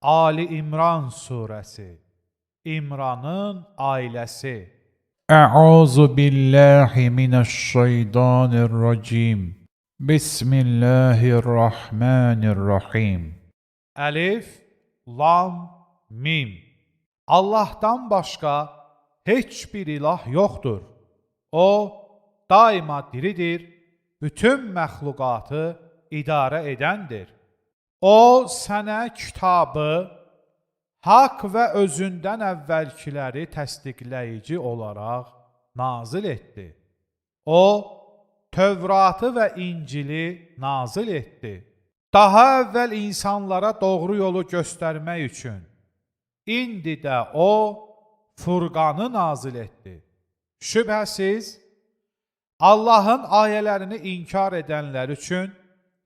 Ali İmran surəsi, İmranın ailəsi. Əuzu billahi mineşşeytanirracim. Bismillahirrahmanirrahim. Əlif, lam, mim. Allahdan başqa heç bir ilah yoxdur. O, daima diridir, bütün məxluqatı idarə edəndir. O, sənə kitabı, haqq və özündən əvvəlkiləri təsdiqləyici olaraq nazil etdi. O, Tövratı və İncili nazil etdi. Daha əvvəl insanlara doğru yolu göstərmək üçün. İndi də O, Furqanı nazil etdi. Şübhəsiz, Allahın ayələrini inkar edənlər üçün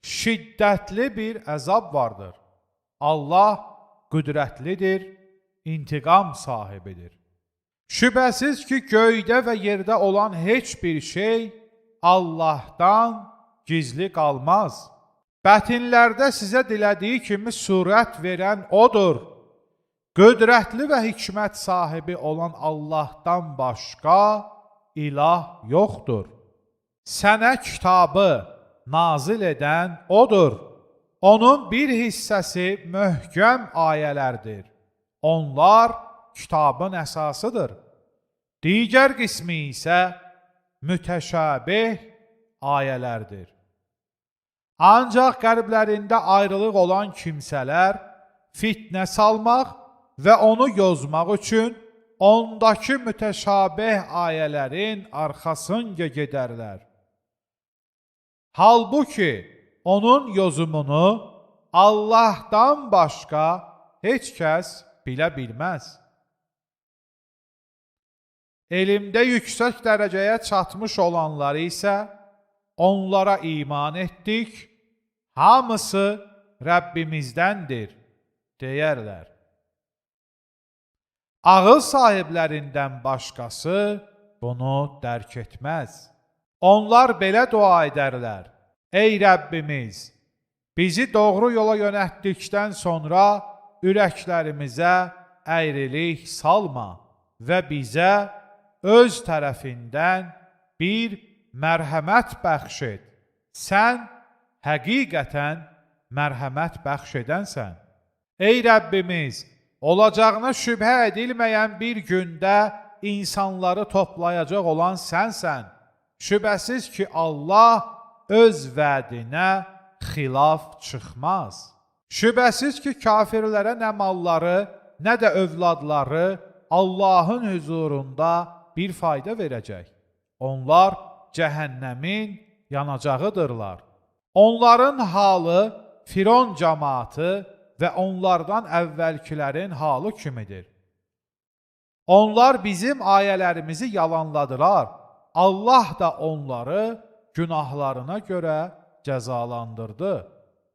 şiddətli bir əzab vardır. Allah qüdrətlidir, intiqam sahibidir. Şübhəsiz ki, göydə və yerdə olan heç bir şey Allahdan gizli qalmaz. Bətinlərdə sizə dilədiyi kimi surət verən O'dur. Qüdrətli və hikmət sahibi olan Allahdan başqa ilah yoxdur. Sənə kitabı nazil edən O'dur. Onun bir hissəsi möhkəm ayələrdir. Onlar kitabın əsasıdır. Digər qismi isə mütəşabih ayələrdir. Ancaq qəlblərində ayrılıq olan kimsələr fitnə salmaq və onu yozmaq üçün ondakı mütəşabih ayələrin arxasınca gedərlər. Halbuki onun yozumunu Allahdan başqa heç kəs bilə bilməz. Elmdə yüksək dərəcəyə çatmış olanları isə onlara iman etdik, hamısı Rəbbimizdəndir, deyərlər. Ağıl sahiblərindən başqası bunu dərk etməz. Onlar belə dua edərlər: Ey Rəbbimiz, bizi doğru yola yönəltdikdən sonra ürəklərimizə əyrilik salma və bizə öz tərəfindən bir mərhəmət bəxş et. Sən həqiqətən mərhəmət bəxş edənsən. Ey Rəbbimiz, olacağına şübhə edilməyən bir gündə insanları toplayacaq olan sənsən. Şübhəsiz ki, Allah öz vədinə xilaf çıxmaz. Şübhəsiz ki, kafirlərə nə malları, nə də övladları Allahın hüzurunda bir fayda verəcək. Onlar cəhənnəmin yanacağıdırlar. Onların halı Firon cəmaatı və onlardan əvvəlkilərin halı kimidir. Onlar bizim ayələrimizi yalanladılar. Allah da onları günahlarına görə cəzalandırdı.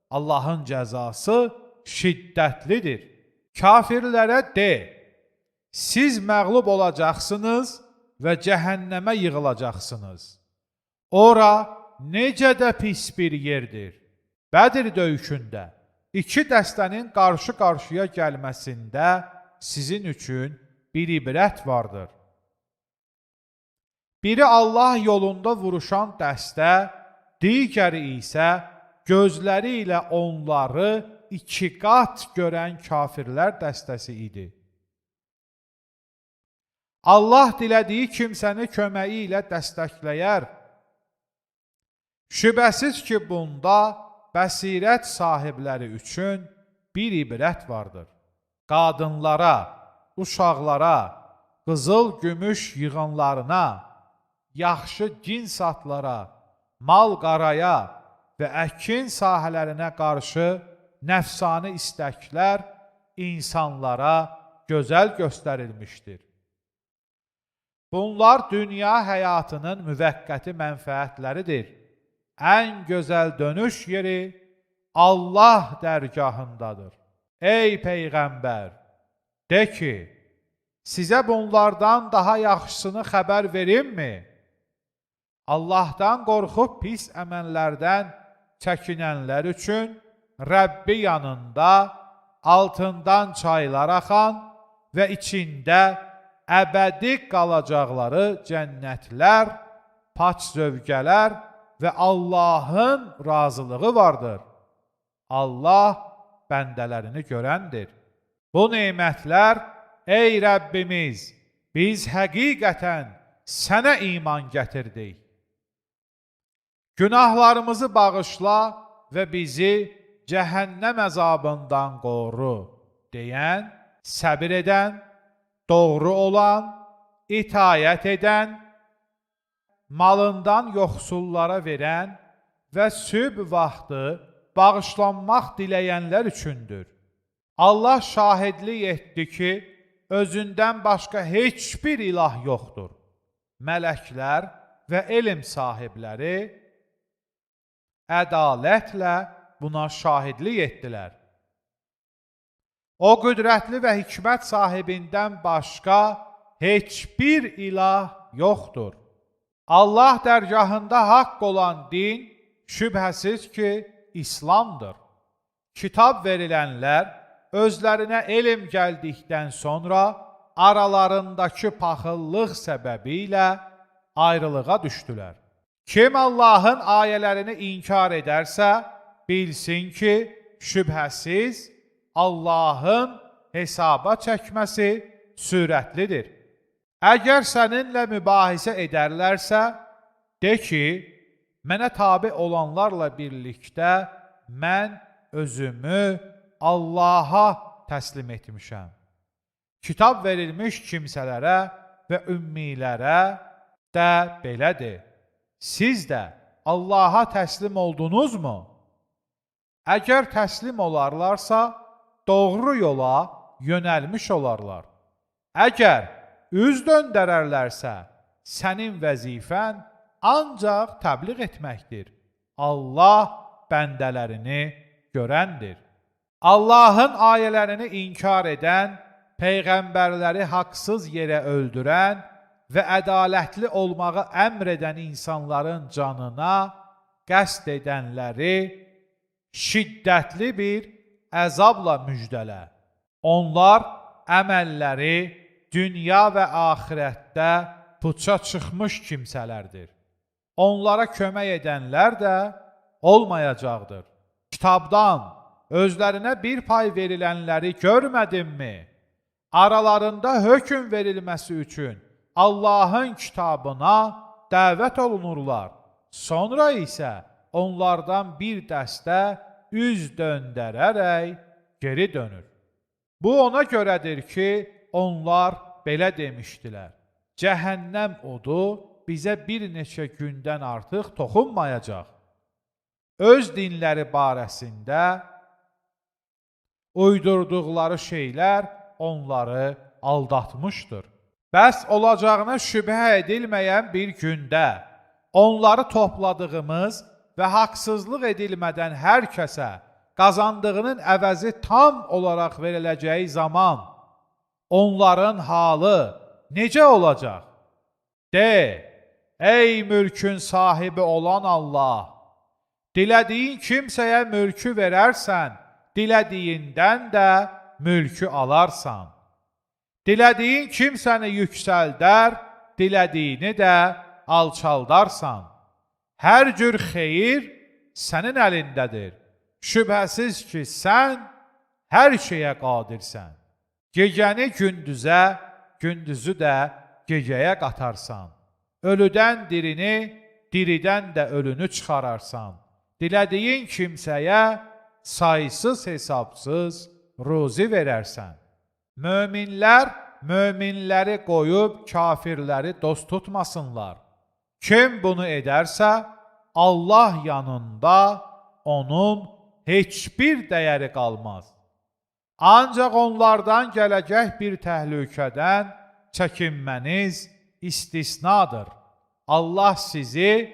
Allahın cəzası şiddətlidir. Kafirlərə de, siz məğlub olacaqsınız və cəhənnəmə yığılacaqsınız. Ora necə də pis bir yerdir. Bədir döyüşündə iki dəstənin qarşı-qarşıya gəlməsində sizin üçün bir ibrət vardır. Biri Allah yolunda vuruşan dəstə, digəri isə gözləri ilə onları iki qat görən kafirlər dəstəsi idi. Allah dilədiyi kimsəni köməyi ilə dəstəkləyər. Şübhəsiz ki, bunda bəsirət sahibləri üçün bir ibrət vardır. Qadınlara, uşaqlara, qızıl gümüş yığınlarına, yaxşı cins atlara, mal qaraya və əkin sahələrinə qarşı nəfsani istəklər insanlara gözəl göstərilmişdir. Bunlar dünya həyatının müvəqqəti mənfəətləridir. Ən gözəl dönüş yeri Allah dərgahındadır. Ey Peyğəmbər, de ki, sizə bunlardan daha yaxşısını xəbər verimmi? Allahdan qorxub pis əməllərdən çəkinənlər üçün Rəbbi yanında altından çaylar axan və içində əbədi qalacaqları cənnətlər, paç zövqələr və Allahın razılığı vardır. Allah bəndələrini görəndir. Bu nemətlər, ey Rəbbimiz, biz həqiqətən sənə iman gətirdik. Günahlarımızı bağışla və bizi cəhənnəm əzabından qoru deyən, səbir edən, doğru olan, itayət edən, malından yoxsullara verən və sübh vaxtı bağışlanmaq diləyənlər üçündür. Allah şahidlik etdi ki, özündən başqa heç bir ilah yoxdur. Mələklər və elm sahibləri ədalətlə buna şahidlik etdilər. O qüdrətli və hikmət sahibindən başqa heç bir ilah yoxdur. Allah dərgahında haqq olan din şübhəsiz ki, İslamdır. Kitab verilənlər özlərinə elm gəldikdən sonra aralarındakı paxıllıq səbəbilə ayrılığa düşdülər. Kim Allahın ayələrini inkar edərsə, bilsin ki, şübhəsiz Allahın hesaba çəkməsi sürətlidir. Əgər səninlə mübahisə edərlərsə, de ki, mənə tabi olanlarla birlikdə mən özümü Allaha təslim etmişəm. Kitab verilmiş kimsələrə və ümmilərə də belədir. Siz də Allaha təslim oldunuzmu? Əgər təslim olarlarsa, doğru yola yönəlmiş olarlar. Əgər üz döndərərlərsə, sənin vəzifən ancaq təbliğ etməkdir. Allah bəndələrini görəndir. Allahın ayələrini inkar edən, peyğəmbərləri haqsız yerə öldürən və ədalətli olmağı əmr edən insanların canına qəsd edənləri şiddətli bir əzabla müjdələ. Onlar əməlləri dünya və axirətdə puça çıxmış kimsələrdir. Onlara kömək edənlər də olmayacaqdır. Kitabdan özlərinə bir pay verilənləri görmədinmi? Aralarında hökm verilməsi üçün Allahın kitabına dəvət olunurlar. Sonra isə onlardan bir dəstə üz döndərərək geri dönür. Bu ona görədir ki, onlar belə demişdilər. Cəhənnəm odu bizə bir neçə gündən artıq toxunmayacaq. Öz dinləri barəsində uydurduqları şeylər onları aldatmışdır. Bəs olacağına şübhə edilməyən bir gündə onları topladığımız və haqsızlıq edilmədən hər kəsə qazandığının əvəzi tam olaraq veriləcəyi zaman onların halı necə olacaq? De, ey mülkün sahibi olan Allah! Dilədiyin kimsəyə mülkü verərsən, dilədiyindən də mülkü alarsan. Dilədiyin kimsəni yüksəldər, dilədiyini də alçaldarsan. Hər cür xeyir sənin əlindədir. Şübhəsiz ki, sən hər şeyə qadirsən. Gecəni gündüzə, gündüzü də gecəyə qatarsan. Ölüdən dirini, diridən də ölünü çıxararsan. Dilədiyin kimsəyə saysız hesabsız ruzi verərsən. Möminlər möminləri qoyub kafirləri dost tutmasınlar. Kim bunu edərsə, Allah yanında onun heç bir dəyəri qalmaz. Ancaq onlardan gələcək bir təhlükədən çəkinməniz istisnadır. Allah sizi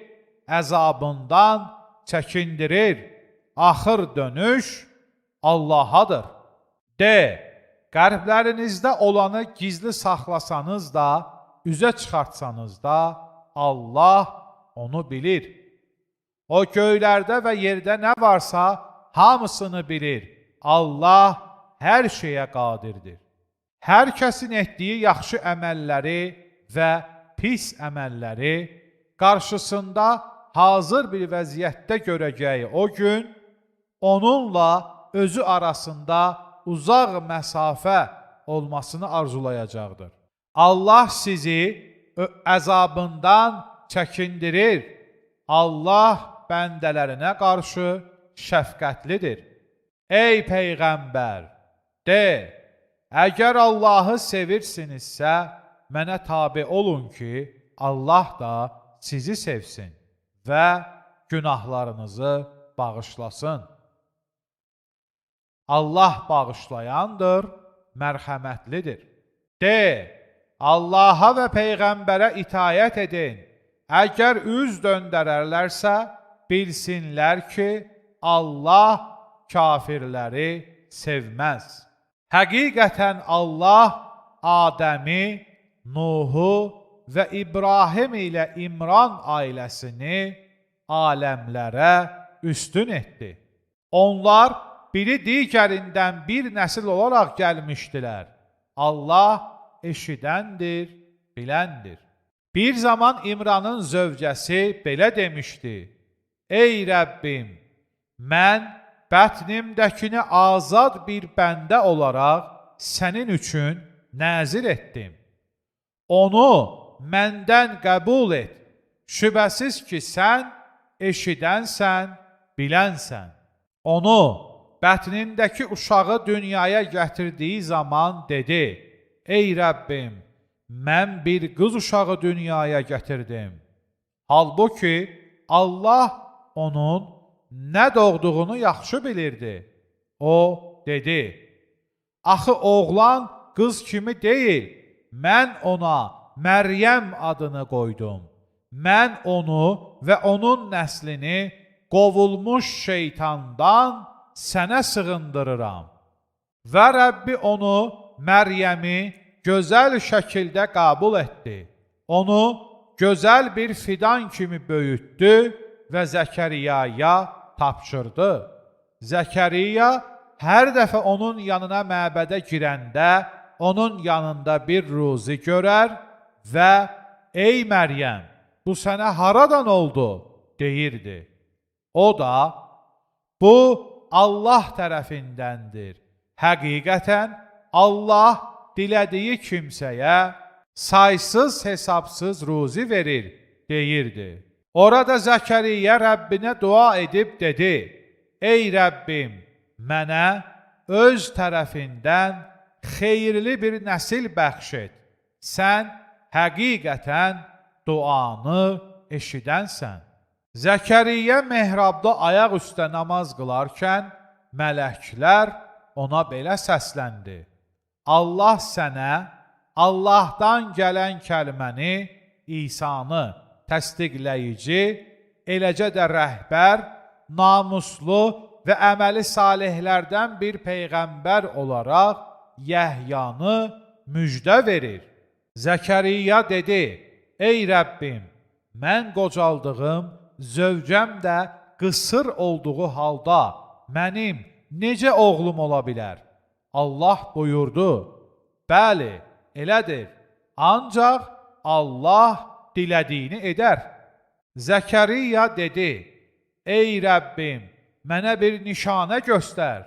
əzabından çəkindirir. Axır dönüş Allahadır. De, qəlblərinizdə olanı gizli saxlasanız da, üzə çıxartsanız da, Allah onu bilir. O göylərdə və yerdə nə varsa hamısını bilir. Allah hər şeyə qadirdir. Hər kəsin etdiyi yaxşı əməlləri və pis əməlləri qarşısında hazır bir vəziyyətdə görəcəyi o gün, onunla özü arasında uzaq məsafə olmasını arzulayacaqdır. Allah sizi əzabından çəkindirir. Allah bəndələrinə qarşı şəfqətlidir. Ey Peyğəmbər, de, əgər Allahı sevirsinizsə, mənə tabe olun ki, Allah da sizi sevsin və günahlarınızı bağışlasın. Allah bağışlayandır, mərhəmətlidir. De, Allaha və Peyğəmbərə itayət edin. Əgər üz döndərərlərsə, bilsinlər ki, Allah kafirləri sevməz. Həqiqətən Allah Adəmi, Nuhu və İbrahim ilə İmran ailəsini aləmlərə üstün etdi. Onlar biri digərindən bir nəsil olaraq gəlmişdilər. Allah eşidəndir, biləndir. Bir zaman İmranın zövcəsi belə demişdi: Ey Rəbbim, mən bətnimdəkini azad bir bəndə olaraq sənin üçün nəzir etdim. Onu məndən qəbul et. Şübhəsiz ki, sən eşidənsən, bilənsən. Onu bətnindəki uşağı dünyaya gətirdiyi zaman dedi: Ey Rəbbim, mən bir qız uşağı dünyaya gətirdim. Halbuki Allah onun nə doğduğunu yaxşı bilirdi. O dedi: Axı oğlan qız kimi deyil, mən ona Məryəm adını qoydum. Mən onu və onun nəslini qovulmuş şeytandan sənə sığındırıram. Və Rəbbi onu, Məryəmi gözəl şəkildə qəbul etdi. Onu gözəl bir fidan kimi böyütdü və Zəkariyaya tapşırdı. Zəkariya hər dəfə onun yanına məbədə girəndə, onun yanında bir ruzi görər və Ey Məryəm, bu sənə haradan oldu? Deyirdi. O da, bu Allah tərəfindəndir. Həqiqətən Allah dilədiyi kimsəyə saysız hesabsız ruzi verir, deyirdi. Orada Zəkariya Rəbbinə dua edib dedi: Ey Rəbbim, mənə öz tərəfindən xeyirli bir nəsil bəxş et. Sən həqiqətən duanı eşidənsən. Zəkariya mehrabda ayaq üstə namaz qılarkən, mələklər ona belə səsləndi: Allah sənə Allahdan gələn kəlməni, İsanı təsdiqləyici, eləcə də rəhbər, namuslu və əməli salihlərdən bir peyğəmbər olaraq Yəhyanı müjdə verir. Zəkariya dedi: Ey Rəbbim, mən qocaldığım, zövcəm də qısır olduğu halda mənim necə oğlum ola bilər? Allah buyurdu: Bəli, elədir. Ancaq Allah dilədiyini edər. Zəkariya dedi: Ey Rəbbim, mənə bir nişanə göstər.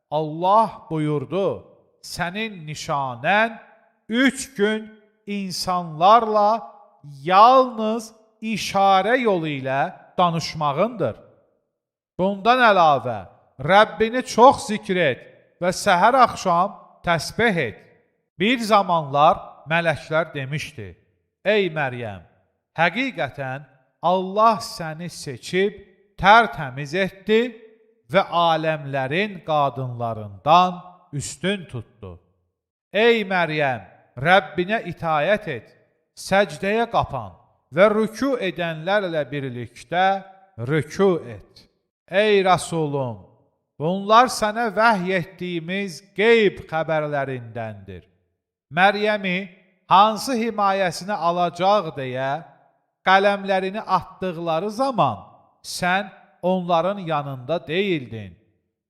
Allah buyurdu: Sənin nişanən 3 gün insanlarla yalnız işarə yolu ilə danışmağındır. Bundan əlavə, Rəbbini çox zikr et və səhər axşam təsbih et. Bir zamanlar mələklər demişdi: Ey Məryəm, həqiqətən Allah səni seçib, tərtəmiz etdi və aləmlərin qadınlarından üstün tutdu. Ey Məryəm, Rəbbinə itayət et, səcdəyə qapan və rükû edənlərlə birlikdə rükû et. Ey Rasulum, bunlar sənə vəhy etdiyimiz qeyb xəbərlərindəndir. Məryəmi hansı himayəsinə alacaq deyə qələmlərini atdıqları zaman sən onların yanında deyildin.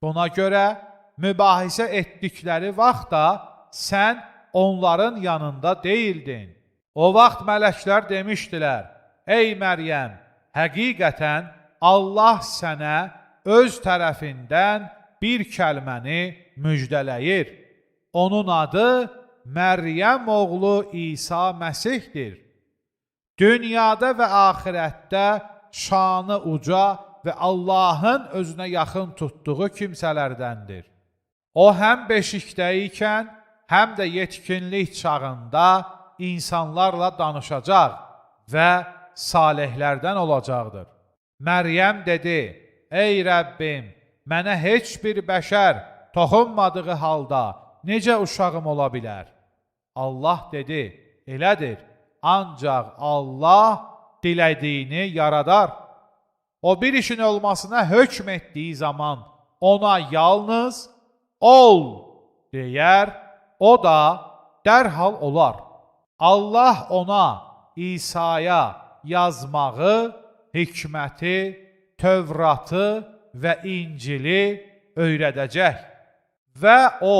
Buna görə mübahisə etdikləri vaxtda sən onların yanında deyildin. O vaxt mələklər demişdilər, ey Məryəm, həqiqətən Allah sənə öz tərəfindən bir kəlməni müjdələyir. Onun adı Məryəm oğlu İsa Məsihdir. Dünyada və axirətdə şanı uca və Allahın özünə yaxın tutduğu kimsələrdəndir. O həm beşikdə ikən, həm də yetkinlik çağında insanlarla danışacaq və salihlərdən olacaqdır. Məryəm dedi, ey Rəbbim, mənə heç bir bəşər toxunmadığı halda necə uşağım ola bilər? Allah dedi, elədir, ancaq Allah dilədiyini yaradar. O bir işin olmasına hökm etdiyi zaman ona yalnız ol deyər, o da dərhal olar. Allah ona, İsa'ya yazmağı, hikməti, Tövratı və İncili öyrədəcək. Və o,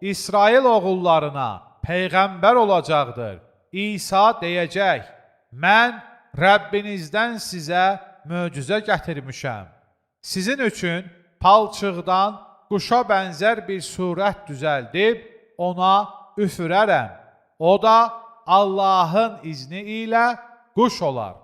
İsrail oğullarına peyğəmbər olacaqdır. İsa deyəcək, mən Rəbbinizdən sizə möcüzə gətirmişəm. Sizin üçün palçıqdan quşa bənzər bir surət düzəldib ona üfürərəm. O da Allahın izni ilə quş olar.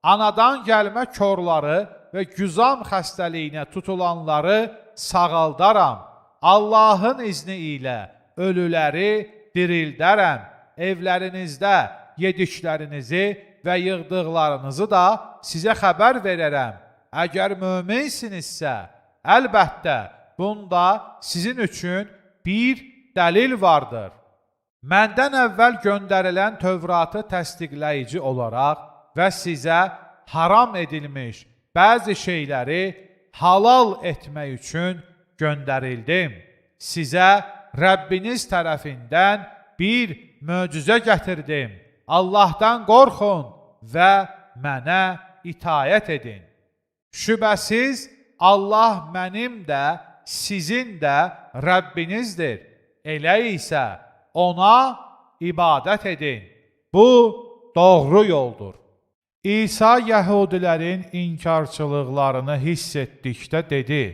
Anadan gəlmə körləri və güzam xəstəliyinə tutulanları sağaldaram. Allahın izni ilə ölüləri dirildərəm. Evlərinizdə yediklərinizi və yığdıqlarınızı da sizə xəbər verərəm. Əgər möminsinizsə, əlbəttə, bunda sizin üçün bir dəlil vardır. Məndən əvvəl göndərilən Tövratı təsdiqləyici olaraq və sizə haram edilmiş bəzi şeyləri halal etmək üçün göndərildim. Sizə Rəbbiniz tərəfindən bir möcüzə gətirdim. Allahdan qorxun və mənə itayət edin. Şübhəsiz, Allah mənim də, sizin də Rəbbinizdir. Elə isə ona ibadət edin. Bu doğru yoldur. İsa yəhudilərin inkarçılıqlarını hiss etdikdə dedi,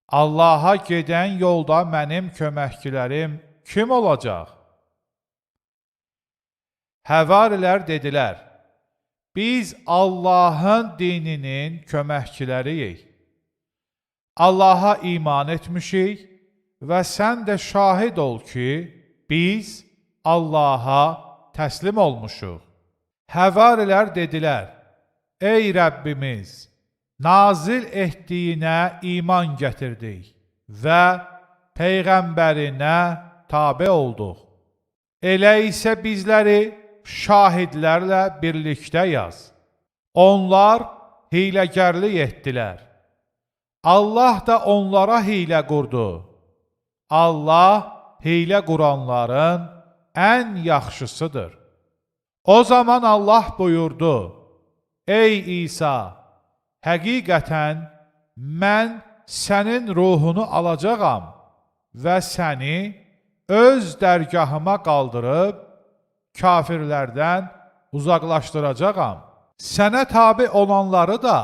Allaha gedən yolda mənim köməkçilərim kim olacaq? Həvarilər dedilər, biz Allahın dininin köməkçiləriyik. Allaha iman etmişik və sən də şahid ol ki, biz Allaha təslim olmuşuq. Həvarilər dedilər, ey Rəbbimiz, nazil etdiyinə iman gətirdik və Peyğəmbərinə tabe olduq. Elə isə bizləri şahidlərlə birlikdə yaz. Onlar hiləgərlik etdilər. Allah da onlara hilə qurdu. Allah hilə quranların ən yaxşısıdır. O zaman Allah buyurdu, ey İsa, həqiqətən mən sənin ruhunu alacağam və səni öz dərgahıma qaldırıb kafirlərdən uzaqlaşdıracağam. Sənə tabi olanları da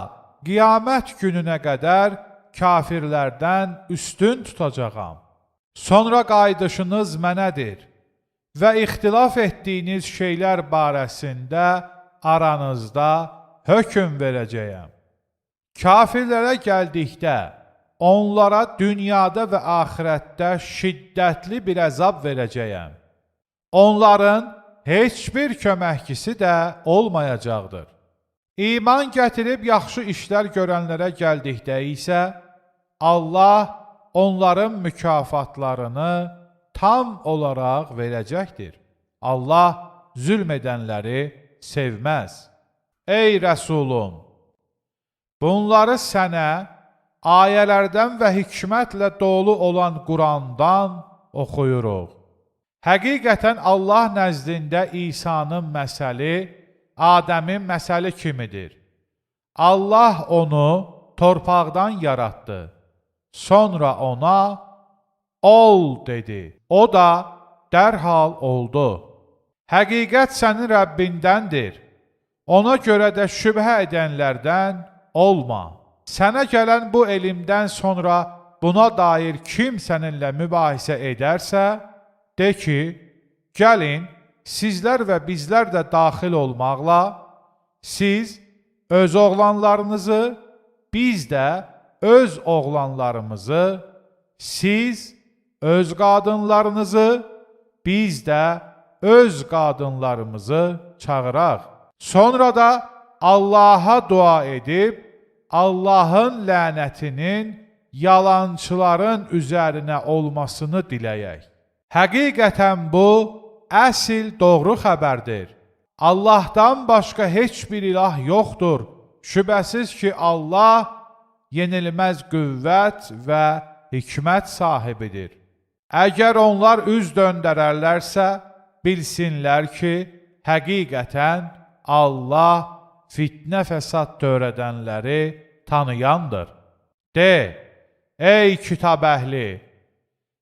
qiyamət gününə qədər kafirlərdən üstün tutacağam. Sonra qayıdışınız mənədir və ixtilaf etdiyiniz şeylər barəsində aranızda hökm verəcəyəm. Kafirlərə gəldikdə, onlara dünyada və axirətdə şiddətli bir əzab verəcəyəm. Onların heç bir köməkçisi də olmayacaqdır. İman gətirib yaxşı işlər görənlərə gəldikdə isə, Allah onların mükafatlarını tam olaraq verəcəkdir. Allah zülm edənləri sevməz. Ey Rəsulum! Bunları sənə ayələrdən və hikmətlə dolu olan Qurandan oxuyuruq. Həqiqətən Allah nəzdində İsa'nın məsəli Adəmin məsəli kimidir. Allah onu torpaqdan yaratdı. Sonra ona ol dedi. O da dərhal oldu. Həqiqət sənin Rəbbindəndir. Ona görə də şübhə edənlərdən olma. Sənə gələn bu elmdən sonra buna dair kim səninlə mübahisə edərsə, de ki, gəlin, sizlər və bizlər də daxil olmaqla, siz öz oğlanlarınızı, biz də öz oğlanlarımızı, siz öz qadınlarınızı, biz də öz qadınlarımızı çağıraq. Sonra da Allaha dua edib, Allahın lənətinin yalançıların üzərinə olmasını diləyək. Həqiqətən bu, əsl doğru xəbərdir. Allahdan başqa heç bir ilah yoxdur. Şübhəsiz ki, Allah yenilməz qüvvət və hikmət sahibidir. Əgər onlar üz döndərərlərsə, bilsinlər ki, həqiqətən Allah fitnə fəsad törədənləri tanıyandır. De, ey kitab əhli,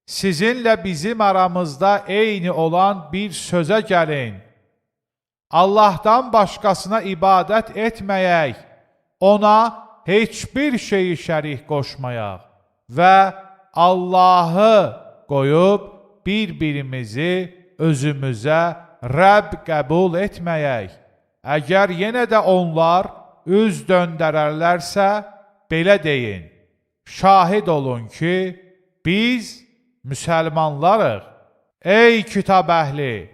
sizinlə bizim aramızda eyni olan bir sözə gəlin. Allahdan başqasına ibadət etməyək, ona heç bir şeyi şərik qoşmayaq və Allahı qoyub bir-birimizi özümüzə Rəbb qəbul etməyək. Əgər yenə də onlar üz döndərərlərsə, belə deyin, şahid olun ki, biz müsəlmanlarıq. Ey kitab əhli,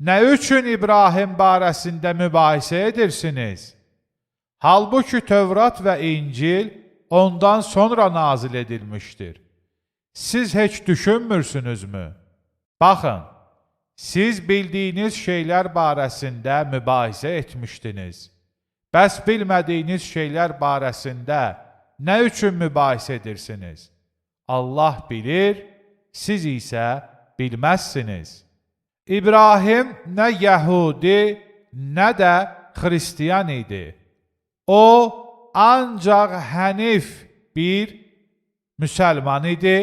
nə üçün İbrahim barəsində mübahisə edirsiniz? Halbuki Tövrat və İncil ondan sonra nazil edilmişdir. Siz heç düşünmürsünüzmü? Baxın, siz bildiyiniz şeylər barəsində mübahisə etmişdiniz. Bəs bilmədiyiniz şeylər barəsində nə üçün mübahisə edirsiniz? Allah bilir, siz isə bilməzsiniz. İbrahim nə Yəhudi, nə də Xristiyan idi. O, ancaq hənif bir müsəlman idi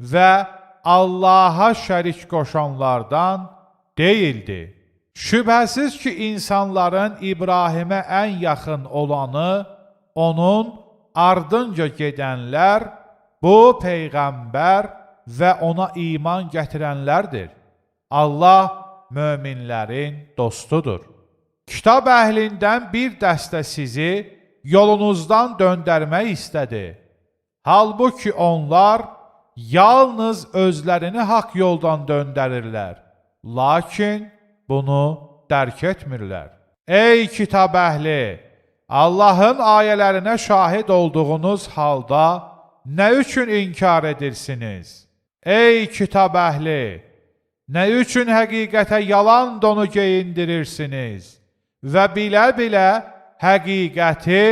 və Allaha şərik qoşanlardan deyildi. Şübhəsiz ki, insanların İbrahimə ən yaxın olanı, onun ardınca gedənlər, bu Peyğəmbər və ona iman gətirənlərdir. Allah möminlərin dostudur. Kitab əhlindən bir dəstə sizi yolunuzdan döndərmək istədi. Halbuki onlar yalnız özlərini haqq yoldan döndərirlər. Lakin bunu dərk etmirlər. Ey kitab əhli! Allahın ayələrinə şahid olduğunuz halda nə üçün inkar edirsiniz? Ey kitab əhli! Nə üçün həqiqətə yalan donu geyindirirsiniz və bilə-bilə həqiqəti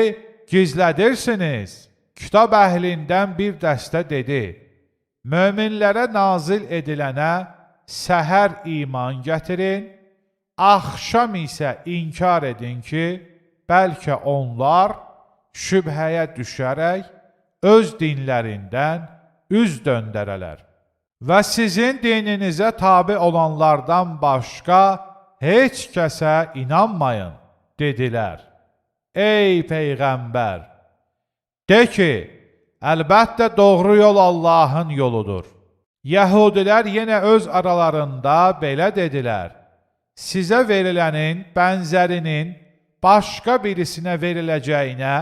gizlədirsiniz? Kitab əhlindən bir dəstə dedi, möminlərə nazil edilənə səhər iman gətirin, axşam isə inkar edin ki, bəlkə onlar şübhəyə düşərək öz dinlərindən üz döndərələr. Və sizin dininizə tabi olanlardan başqa heç kəsə inanmayın, dedilər. Ey Peyğəmbər! De ki, əlbəttə doğru yol Allahın yoludur. Yəhudilər yenə öz aralarında belə dedilər. Sizə verilənin bənzərinin başqa birisinə veriləcəyinə,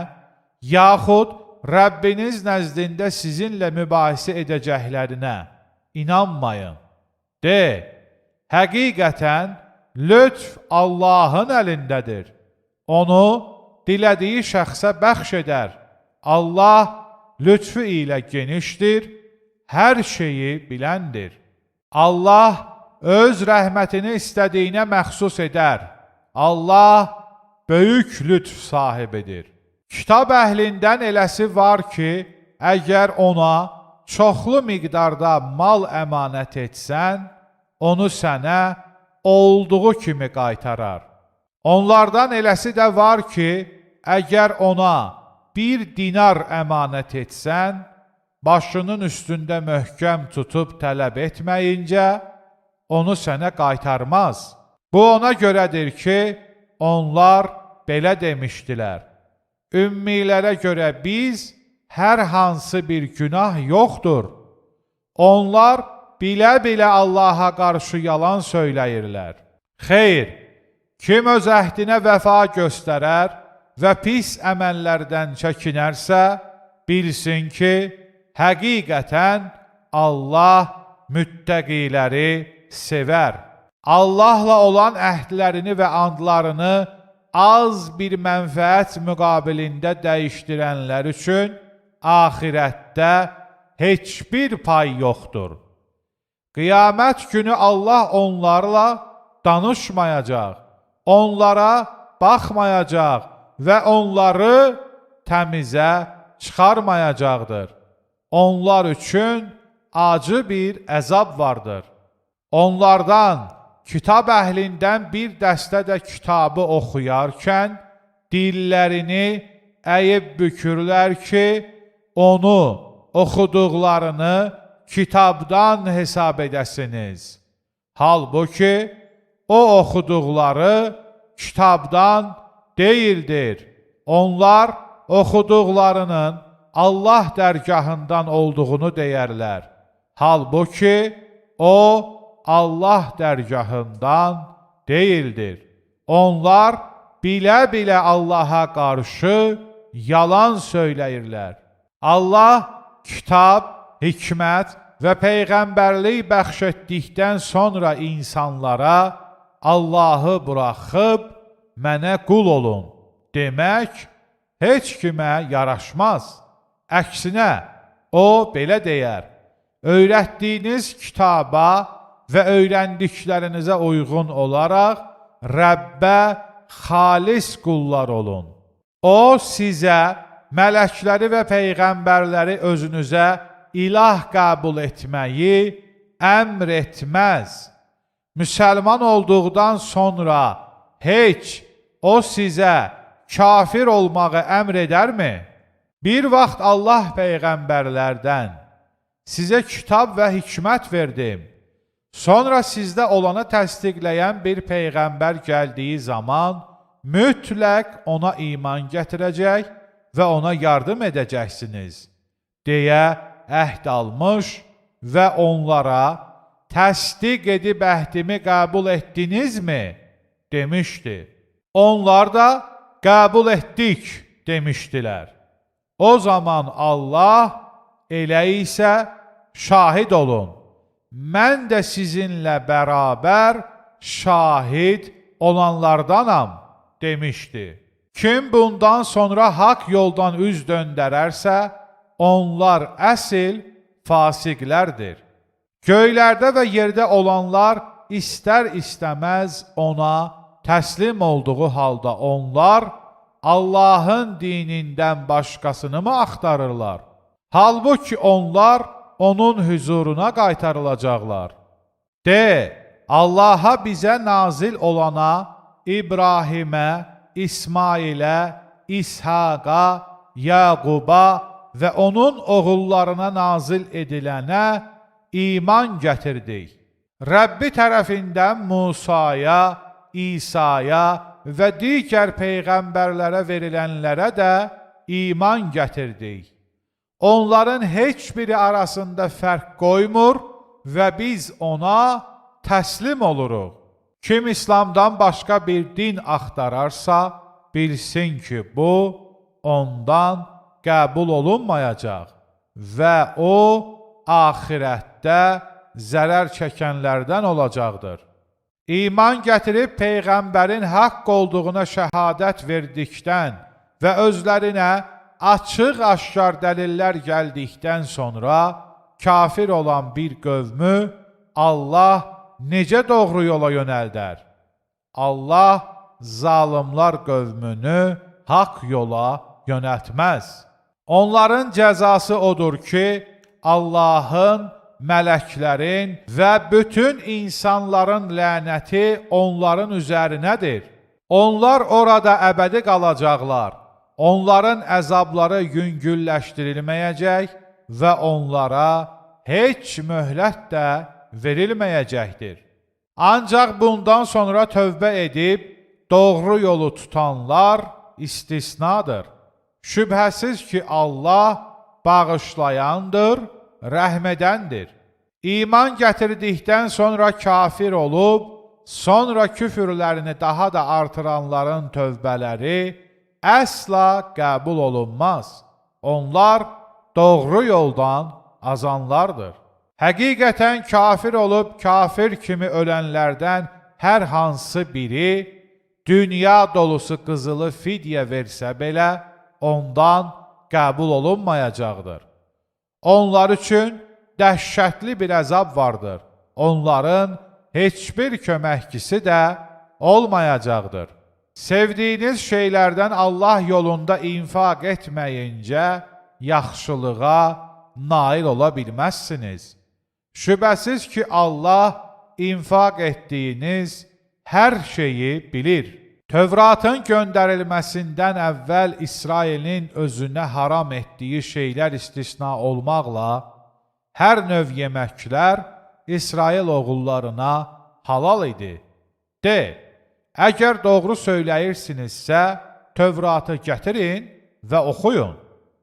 yaxud Rəbbiniz nəzdində sizinlə mübahisə edəcəklərinə inanmayın. De, həqiqətən lütf Allahın əlindədir. Onu dilədiyi şəxsə bəxş edər. Allah lütfü ilə genişdir, hər şeyi biləndir. Allah öz rəhmətini istədiyinə məxsus edər. Allah böyük lütf sahibidir. Kitab əhlindən eləsi var ki, əgər ona çoxlu miqdarda mal əmanət etsən, onu sənə olduğu kimi qaytarar. Onlardan eləsi də var ki, əgər ona bir dinar əmanət etsən, başının üstündə möhkəm tutub tələb etməyincə, onu sənə qaytarmaz. Bu ona görədir ki, onlar belə demişdilər. Ümmilərə görə biz hər hansı bir günah yoxdur. Onlar bilə-bilə Allaha qarşı yalan söyləyirlər. Xeyr, kim öz əhdinə vəfa göstərər və pis əməllərdən çəkinərsə, bilsin ki, həqiqətən Allah müttəqiləri sevər. Allahla olan əhdlərini və andlarını az bir mənfəət müqabilində dəyişdirənlər üçün axirətdə heç bir pay yoxdur. Qiyamət günü Allah onlarla danışmayacaq, onlara baxmayacaq və onları təmizə çıxarmayacaqdır. Onlar üçün acı bir əzab vardır. Onlardan, kitab əhlindən bir dəstə də kitabı oxuyarkən dillərini əyib bükürlər ki, onu oxuduqlarını kitabdan hesab edəsiniz. Halbuki, o oxuduqları kitabdan deyildir. Onlar oxuduqlarının Allah dərgahından olduğunu deyərlər. Halbuki, o Allah dərgahından deyildir. Onlar bilə-bilə Allaha qarşı yalan söyləyirlər. Allah kitab, hikmət və peyğəmbərlik bəxş etdikdən sonra insanlara Allahı buraxıb mənə qul olun demək heç kimə yaraşmaz. Əksinə, o belə deyər: öyrətdiyiniz kitaba və öyrəndiklərinizə uyğun olaraq Rəbbə xalis qullar olun. O sizə mələkləri və peyğəmbərləri özünüzə ilah qəbul etməyi əmr etməz. Müsəlman olduqdan sonra heç o sizə kafir olmağı əmr edərmi? Bir vaxt Allah peyğəmbərlərdən sizə kitab və hikmət verdim. Sonra sizdə olanı təsdiqləyən bir peyğəmbər gəldiyi zaman mütləq ona iman gətirəcək və ona yardım edəcəksiniz deyə əhd almış və onlara təsdiq edib əhdimi qəbul etdinizmi demişdi. Onlar da qəbul etdik demişdilər. O zaman Allah elə isə şahid olun, mən də sizinlə bərabər şahid olanlardanam demişdi. Kim bundan sonra haqq yoldan üz döndərərsə, onlar əsl fasiqlərdir. Göylərdə və yerdə olanlar istər-istəməz ona təslim olduğu halda onlar Allahın dinindən başqasını mı axtarırlar? Halbuki onlar onun huzuruna qaytarılacaqlar. De, Allaha bizə nazil olana, İbrahimə, İsmailə, İshaqa, Yaquba və onun oğullarına nazil edilənə iman gətirdik. Rəbbi tərəfindən Musaya, İsa'ya və digər peyğəmbərlərə verilənlərə də iman gətirdik. Onların heç biri arasında fərq qoymur və biz ona təslim oluruq. Kim İslamdan başqa bir din axtararsa, bilsin ki, bu ondan qəbul olunmayacaq və o axirətdə zərər çəkənlərdən olacaqdır. İman gətirib Peyğəmbərin haqq olduğuna şəhadət verdikdən və özlərinə açıq-aşkar dəlillər gəldikdən sonra kafir olan bir qövmü Allah necə doğru yola yönəldər? Allah zalimlar qövmünü haqq yola yönəltməz. Onların cəzası odur ki, Allahın, mələklərin və bütün insanların lənəti onların üzərinədir. Onlar orada əbədi qalacaqlar. Onların əzabları yüngülləşdirilməyəcək və onlara heç möhlət də verilməyəcəkdir. Ancaq bundan sonra tövbə edib doğru yolu tutanlar istisnadır. Şübhəsiz ki, Allah bağışlayandır, rəhmədəndir. İman gətirdikdən sonra kafir olub, sonra küfürlərini daha da artıranların tövbələri əsla qəbul olunmaz. Onlar doğru yoldan azanlardır. Həqiqətən kafir olub kafir kimi ölənlərdən hər hansı biri dünya dolusu qızılı fidyə versə belə ondan qəbul olunmayacaqdır. Onlar üçün dəhşətli bir əzab vardır. Onların heç bir köməkçisi də olmayacaqdır. Sevdiyiniz şeylərdən Allah yolunda infaq etməyincə yaxşılığa nail ola bilməzsiniz. Şübhəsiz ki, Allah infaq etdiyiniz hər şeyi bilir. Tövratın göndərilməsindən əvvəl İsrailin özünə haram etdiyi şeylər istisna olmaqla, hər növ yeməklər İsrail oğullarına halal idi. De, əgər doğru söyləyirsinizsə, Tövratı gətirin və oxuyun.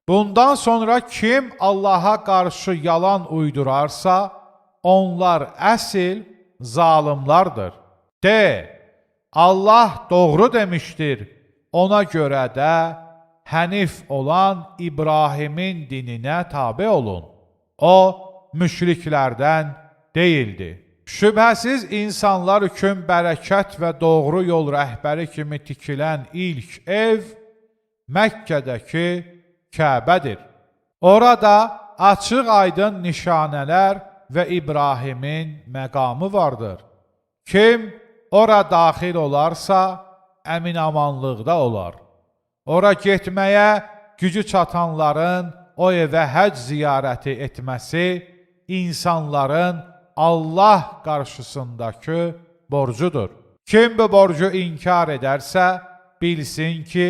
Bundan sonra kim Allaha qarşı yalan uydurarsa, onlar əsl zalimlardır. De, Allah doğru demişdir, ona görə də hənif olan İbrahimin dininə tabe olun. O, müşriklərdən deyildi. Şübhəsiz insanlar üçün bərəkət və doğru yol rəhbəri kimi tikilən ilk ev Məkkədəki Kəbədir. Orada açıq aydın nişanələr və İbrahimin məqamı vardır. Kim ora daxil olarsa, əmin-amanlıqda olar. Ora getməyə gücü çatanların o evə həc ziyarəti etməsi insanların Allah qarşısındakı borcudur. Kim bu borcu inkar edərsə, bilsin ki,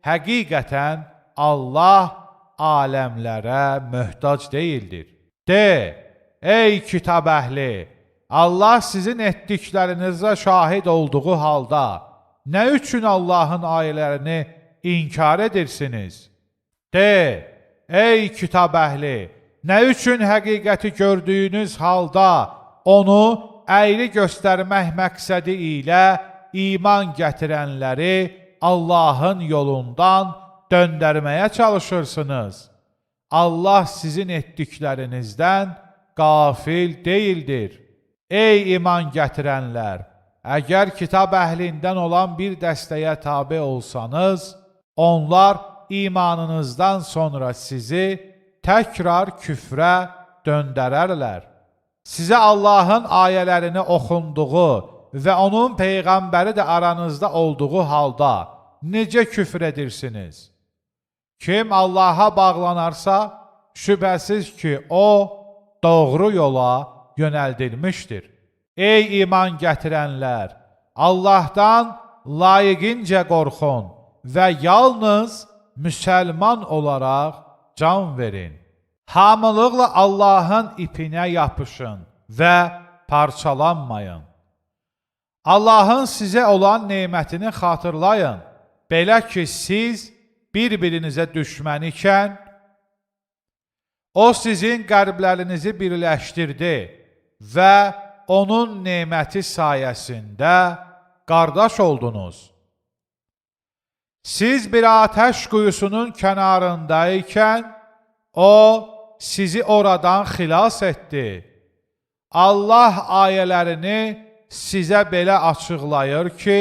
həqiqətən Allah aləmlərə möhtac deyildir. De, ey kitab əhli, Allah sizin etdiklərinizə şahid olduğu halda nə üçün Allahın ayələrini inkar edirsiniz? De, ey kitab əhli, nə üçün həqiqəti gördüyünüz halda onu əyri göstərmək məqsədi ilə iman gətirənləri Allahın yolundan döndərməyə çalışırsınız? Allah sizin etdiklərinizdən qafil deyildir. Ey iman gətirənlər! Əgər kitab əhlindən olan bir dəstəyə tabe olsanız, onlar imanınızdan sonra sizi təkrar küfrə döndərərlər. Sizə Allahın ayələrini oxunduğu və onun Peyğəmbəri də aranızda olduğu halda necə küfr edirsiniz? Kim Allaha bağlanarsa, şübhəsiz ki, o doğru yola yönəldilmişdir. Ey iman gətirənlər! Allahdan layiqincə qorxun və yalnız müsəlman olaraq can verin. Hamılıqla Allahın ipinə yapışın və parçalanmayın. Allahın sizə olan nemətini xatırlayın. Belə ki, siz bir-birinizə düşmən ikən, o sizin qəlblərinizi birləşdirdi və onun neməti sayəsində qardaş oldunuz. Siz bir atəş quyusunun kənarındaykən, o sizi oradan xilas etdi. Allah ayələrini sizə belə açıqlayır ki,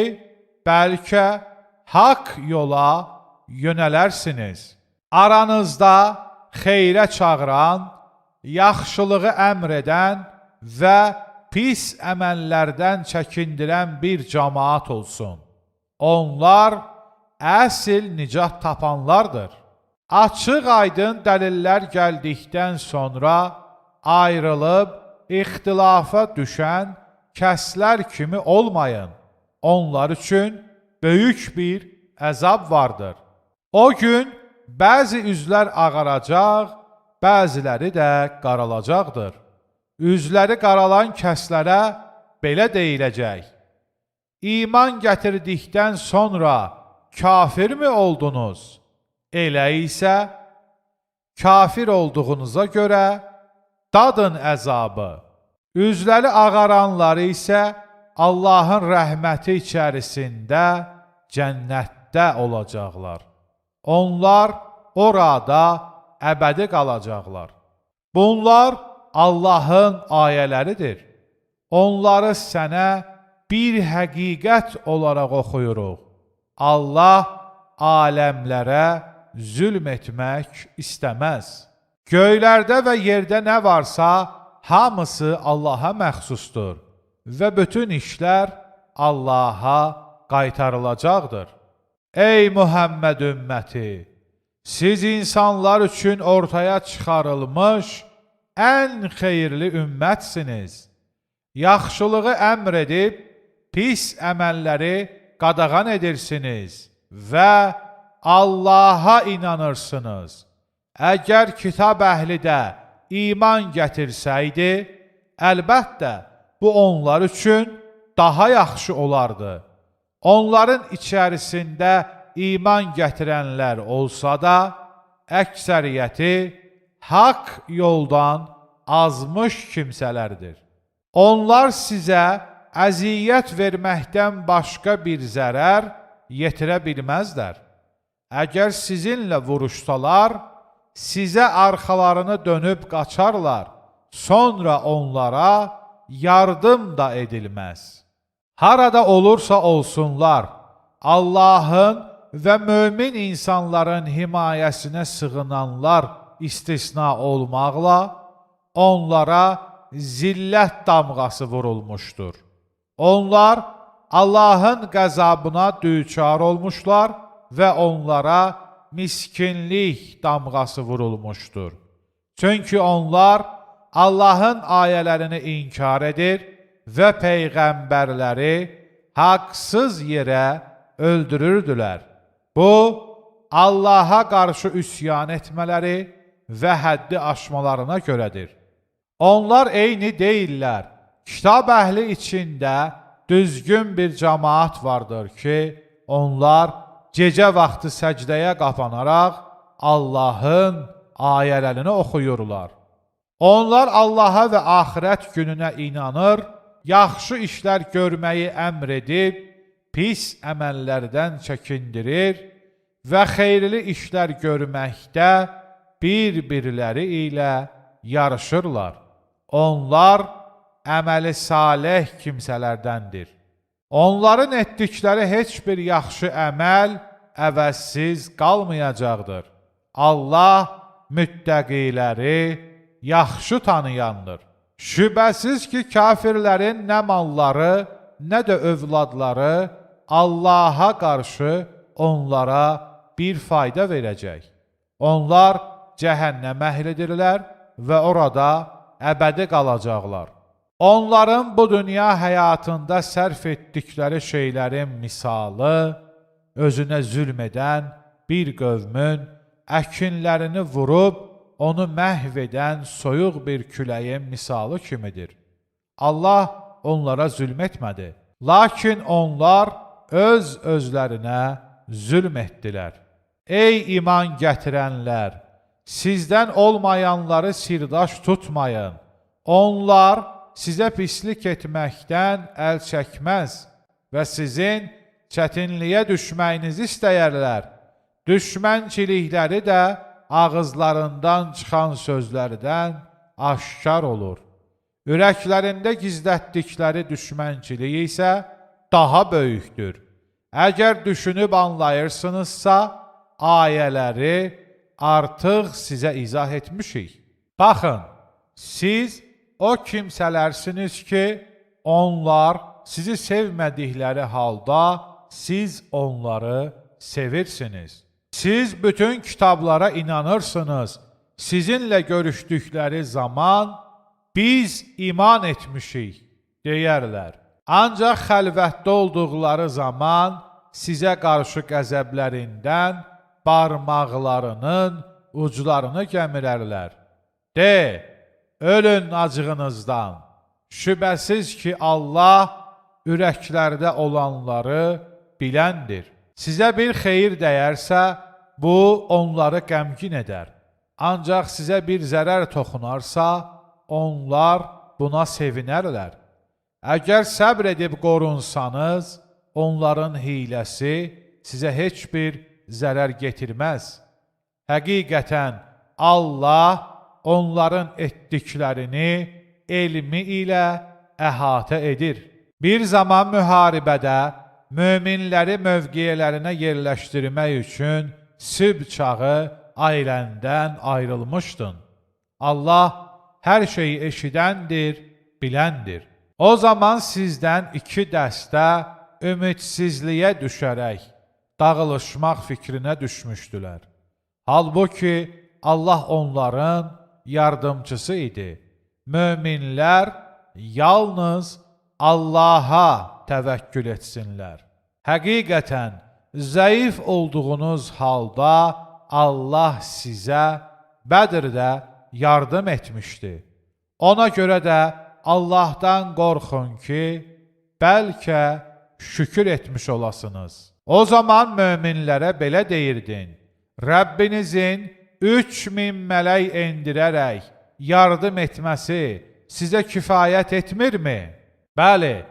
bəlkə haqq yola yönələrsiniz. Aranızda xeyrə çağıran, yaxşılığı əmr edən və pis əməllərdən çəkindirən bir cəmaat olsun. Onlar əsl nicat tapanlardır. Açıq aydın dəlillər gəldikdən sonra ayrılıb ixtilafa düşən kəslər kimi olmayın. Onlar üçün böyük bir əzab vardır. O gün bəzi üzlər ağaracaq, bəziləri də qaralacaqdır. Üzləri qaralan kəslərə belə deyiləcək: İman gətirdikdən sonra kafirmi oldunuz? Elə isə kafir olduğunuza görə dadın əzabı. Üzləri ağaranları isə Allahın rəhməti içərisində cənnətdə olacaqlar. Onlar orada əbədi qalacaqlar. Bunlar Allahın ayələridir. Onları sənə bir həqiqət olaraq oxuyuruq. Allah aləmlərə zülm etmək istəməz. Göylərdə və yerdə nə varsa, hamısı Allaha məxsusdur və bütün işlər Allaha qaytarılacaqdır. Ey Muhammed ümməti! Siz insanlar üçün ortaya çıxarılmış ən xeyirli ümmətsiniz. Yaxşılığı əmr edib, pis əməlləri qadağan edirsiniz və Allaha inanırsınız. Əgər kitab əhli də iman gətirsəydi, əlbəttə bu onlar üçün daha yaxşı olardı. Onların içərisində iman gətirənlər olsa da, əksəriyyəti haqq yoldan azmış kimsələrdir. Onlar sizə əziyyət verməkdən başqa bir zərər yetirə bilməzlər. Əgər sizinlə vuruşsalar, sizə arxalarını dönüb qaçarlar, sonra onlara yardım da edilməz. Harada olursa olsunlar, Allahın və mömin insanların himayəsinə sığınanlar istisna olmaqla, onlara zillət damğası vurulmuşdur. Onlar Allahın qəzabına düçar olmuşlar və onlara miskinlik damğası vurulmuşdur. Çünki onlar Allahın ayələrini inkar edir və peyğəmbərləri haqsız yerə öldürürdülər. Bu, Allaha qarşı üsyan etmələri və həddi aşmalarına görədir. Onlar eyni deyirlər. Kitab əhli içində düzgün bir cəmaat vardır ki, onlar gecə vaxtı səcdəyə qapanaraq Allahın ayələrini oxuyurlar. Onlar Allaha və axirət gününə inanır, yaxşı işlər görməyi əmr edib, pis əməllərdən çəkindirir və xeyirli işlər görməkdə bir-birləri ilə yarışırlar. Onlar əməli salih kimsələrdəndir. Onların etdikləri heç bir yaxşı əməl əvəzsiz qalmayacaqdır. Allah müttəqiləri yaxşı tanıyandır. Şübhəsiz ki, kafirlərin nə malları, nə də övladları Allaha qarşı onlara bir fayda verəcək. Onlar cəhənnəm əhlidirlər və orada əbədi qalacaqlar. Onların bu dünya həyatında sərf etdikləri şeylərin misalı, özünə zülm edən bir qövmün əkinlərini vurub, onu məhv edən soyuq bir küləyin misalı kimidir. Allah onlara zülm etmədi. Lakin onlar öz-özlərinə zülm etdilər. Ey iman gətirənlər! Sizdən olmayanları sirdaş tutmayın. Onlar sizə pislik etməkdən əl çəkməz və sizin çətinliyə düşməyinizi istəyərlər. Düşmənçilikləri də ağızlarından çıxan sözlərdən aşkar olur. Ürəklərində gizlətdikləri düşmənçiliyi isə daha böyükdür. Əgər düşünüb anlayırsınızsa, ayələri artıq sizə izah etmişik. Baxın, siz o kimsələrsiniz ki, onlar sizi sevmədikləri halda siz onları sevirsiniz. Siz bütün kitablara inanırsınız. Sizinlə görüşdükləri zaman biz iman etmişik deyərlər. Ancaq xəlvətdə olduqları zaman sizə qarşı qəzəblərindən barmaqlarının uclarını gəmirərlər. De, ölün acığınızdan. Şübhəsiz ki, Allah ürəklərdə olanları biləndir. Sizə bir xeyir dəyərsə, bu onları qəmgin edər. Ancaq sizə bir zərər toxunarsa, onlar buna sevinərlər. Əgər səbr edib qorunsanız, onların hiləsi sizə heç bir zərər getirməz. Həqiqətən Allah onların etdiklərini elmi ilə əhatə edir. Bir zaman müharibədə möminləri mövqeyələrinə yerləşdirmək üçün sübh çağı ailəndən ayrılmışdın. Allah hər şeyi eşidəndir, biləndir. O zaman sizdən iki dəstə ümidsizliyə düşərək dağılışmaq fikrinə düşmüşdülər. Halbuki Allah onların yardımcısı idi. Möminlər yalnız Allaha təvəkkül etsinlər. Həqiqətən, zəif olduğunuz halda Allah sizə Bədirdə yardım etmişdi. Ona görə də Allahdan qorxun ki, bəlkə şükür etmiş olasınız. O zaman möminlərə belə deyirdin: Rəbbinizin 3000 mələk endirərək yardım etməsi sizə kifayət etmirmi? Bəli,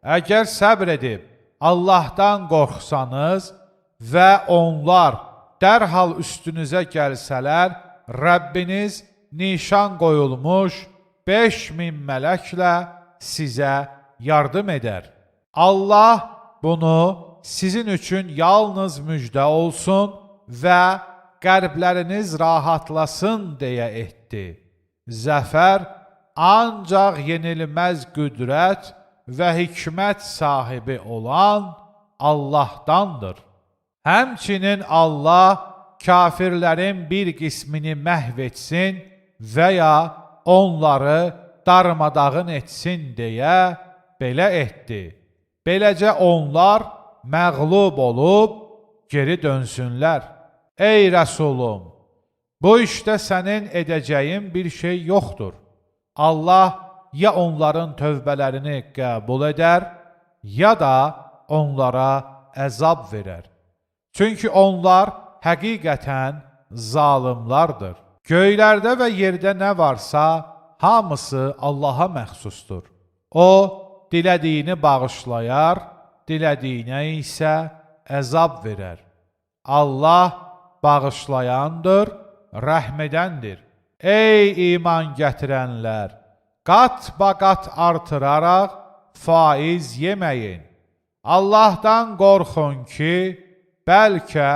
əgər səbr edib Allahdan qorxsanız və onlar dərhal üstünüzə gəlsələr, Rəbbiniz nişan qoyulmuş 5000 mələklə sizə yardım edər. Allah bunu sizin üçün yalnız müjdə olsun və qəlbləriniz rahatlasın deyə etdi. Zəfər ancaq yenilməz qüdrət və hikmət sahibi olan Allahdandır. Həmçinin Allah kafirlərin bir qismini məhv etsin və ya onları darmadağın etsin deyə belə etdi. Beləcə onlar məğlub olub geri dönsünlər. Ey Rəsulum, bu işdə sənin edəcəyin bir şey yoxdur. Allah ya onların tövbələrini qəbul edər, ya da onlara əzab verər. Çünki onlar həqiqətən zalimlardır. Göylərdə və yerdə nə varsa, hamısı Allaha məxsusdur. O, dilədiyini bağışlayar, dilədiyinə isə əzab verər. Allah bağışlayandır, rəhm edəndir. Ey iman gətirənlər! Qat-baqat artıraraq faiz yeməyin. Allahdan qorxun ki, bəlkə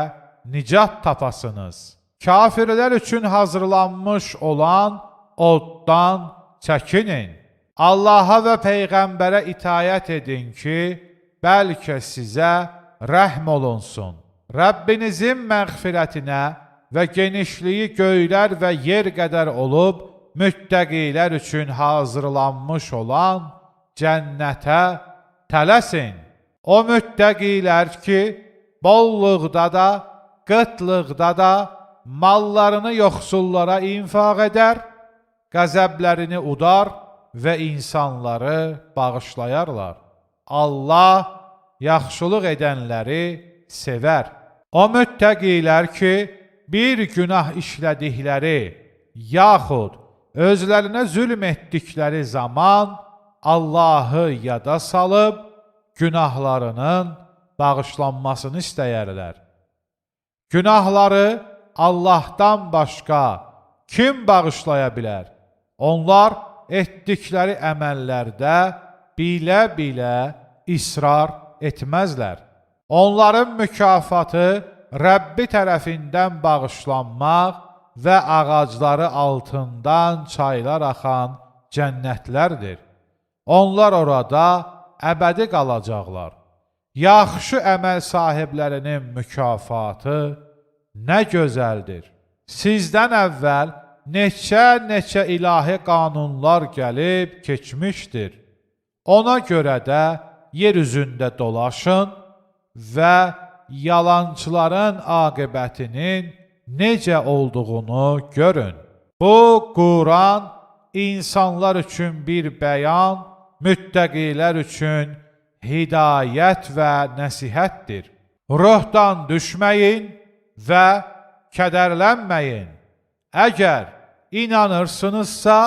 nicat tapasınız. Kafirlər üçün hazırlanmış olan oddan çəkinin. Allaha və Peyğəmbərə itayət edin ki, bəlkə sizə rəhm olunsun. Rəbbinizin məğfirətinə və genişliyi göylər və yer qədər olub, müttəqilər üçün hazırlanmış olan cənnətə tələsin. O müttəqilər ki, bolluqda da, qıtlıqda da mallarını yoxsullara infaq edər, qəzəblərini udar və insanları bağışlayarlar. Allah yaxşılıq edənləri sevər. O müttəqilər ki, bir günah işlədikləri, yaxud özlərinə zülm etdikləri zaman Allahı yada salıb, günahlarının bağışlanmasını istəyərlər. Günahları Allahdan başqa kim bağışlaya bilər? Onlar etdikləri əməllərdə bilə-bilə israr etməzlər. Onların mükafatı Rəbbi tərəfindən bağışlanmaq və ağacları altından çaylar axan cənnətlərdir. Onlar orada əbədi qalacaqlar. Yaxşı əməl sahiblərinin mükafatı nə gözəldir. Sizdən əvvəl neçə ilahi qanunlar gəlib keçmişdir. Ona görə də yer üzündə dolaşın və yalançıların aqibətinin necə olduğunu görün. Bu Quran insanlar üçün bir bəyan, müttəqilər üçün hidayət və nəsihətdir. Ruhdan düşməyin və kədərlənməyin. Əgər inanırsınızsa,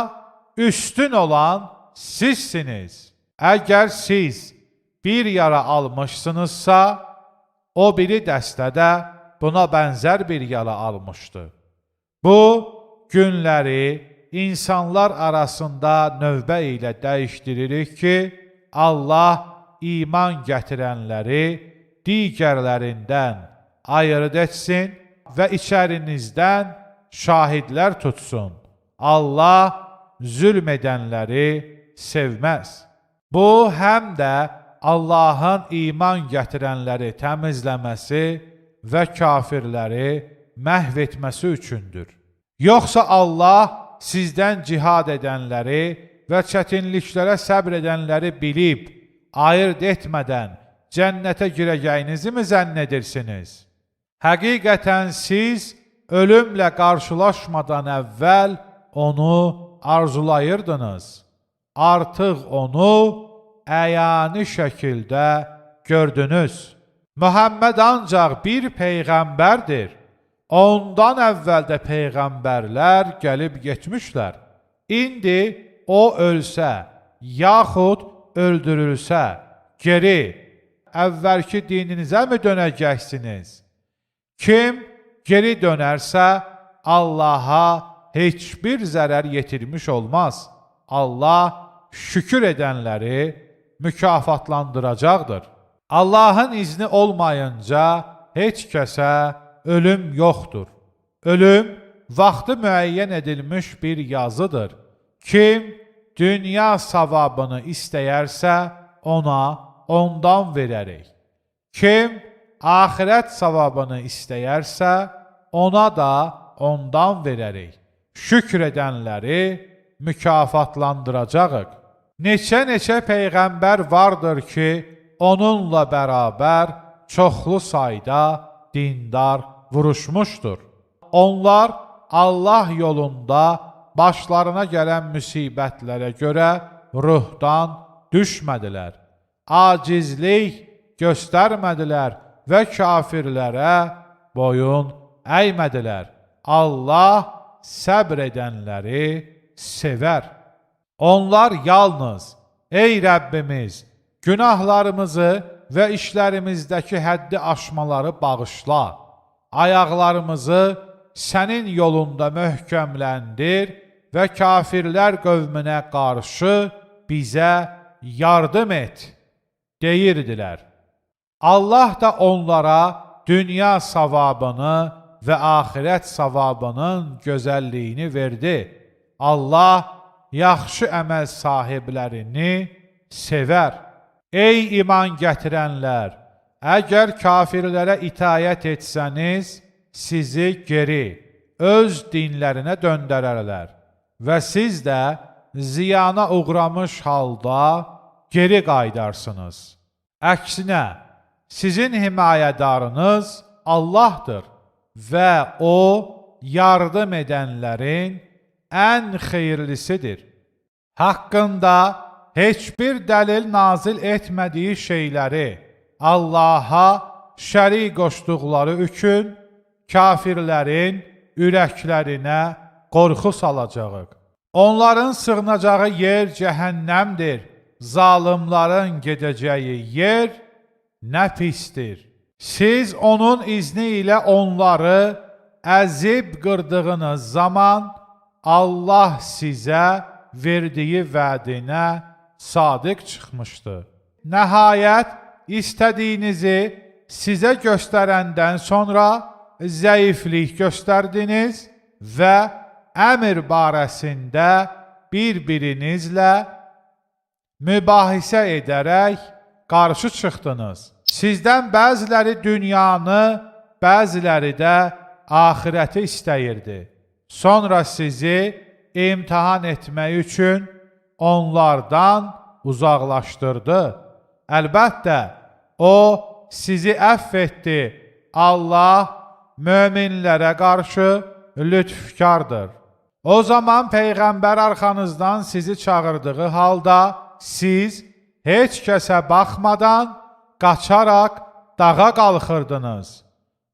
üstün olan sizsiniz. Əgər siz bir yara almışsınızsa, o biri dəstədə buna bənzər bir yara almışdı. Bu, günləri insanlar arasında növbə ilə dəyişdiririk ki, Allah iman gətirənləri digərlərindən ayırd etsin və içərinizdən şahidlər tutsun. Allah zülm edənləri sevməz. Bu, həm də Allahın iman gətirənləri təmizləməsi və kafirləri məhv etməsi üçündür. Yoxsa Allah sizdən cihad edənləri və çətinliklərə səbr edənləri bilib, ayırd etmədən cənnətə girəcəyinizi mi zənn edirsiniz? Həqiqətən siz ölümlə qarşılaşmadan əvvəl onu arzulayırdınız. Artıq onu əyani şəkildə gördünüz. Muhammed ancaq bir peyğəmbərdir. Ondan əvvəl də peyğəmbərlər gəlib getmişlər. İndi o ölsə, yaxud öldürülsə, geri, əvvəlki dininizə mi dönəcəksiniz? Kim geri dönərsə, Allaha heç bir zərər yetirmiş olmaz. Allah şükür edənləri mükafatlandıracaqdır. Allahın izni olmayınca heç kəsə ölüm yoxdur. Ölüm vaxtı müəyyən edilmiş bir yazıdır. Kim dünya savabını istəyərsə, ona ondan verərik. Kim axirət savabını istəyərsə, ona da ondan verərik. Şükr edənləri mükafatlandıracağıq. Neçə peyğəmbər vardır ki, onunla bərabər çoxlu sayda dindar vuruşmuşdur. Onlar Allah yolunda başlarına gələn müsibətlərə görə ruhdan düşmədilər. Acizlik göstərmədilər və kafirlərə boyun əymədilər. Allah səbr edənləri sevər. Onlar yalnız, ey Rəbbimiz, günahlarımızı və işlərimizdəki həddi aşmaları bağışla. Ayaqlarımızı sənin yolunda möhkəmləndir və kafirlər qövmünə qarşı bizə yardım et, deyirdilər. Allah da onlara dünya savabını və axirət savabının gözəlliyini verdi. Allah yaxşı əməl sahiblərini sevər. Ey iman gətirənlər! Əgər kafirlərə itayət etsəniz, sizi geri, öz dinlərinə döndərərlər və siz də ziyana uğramış halda geri qaydarsınız. Əksinə, sizin himayədarınız Allahdır və O, yardım edənlərin ən xeyirlisidir. Haqqında heç bir dəlil nazil etmədiyi şeyləri Allaha şərik qoşduqları üçün kafirlərin ürəklərinə qorxu salacağıq. Onların sığınacağı yer cəhənnəmdir. Zalimların gedəcəyi yer nə pisdir. Siz onun izni ilə onları əzib qırdığınız zaman Allah sizə verdiyi vədinə sadiq çıxmışdı. Nəhayət, istədiyinizi sizə göstərəndən sonra zəiflik göstərdiniz və əmr barəsində bir-birinizlə mübahisə edərək qarşı çıxdınız. Sizdən bəziləri dünyanı, bəziləri də axirəti istəyirdi. Sonra sizi imtihan etmək üçün onlardan uzaqlaşdırdı. Əlbəttə, O sizi əfv etdi. Allah möminlərə qarşı lütfkardır. O zaman Peyğəmbər arxanızdan sizi çağırdığı halda siz heç kəsə baxmadan qaçaraq dağa qalxırdınız.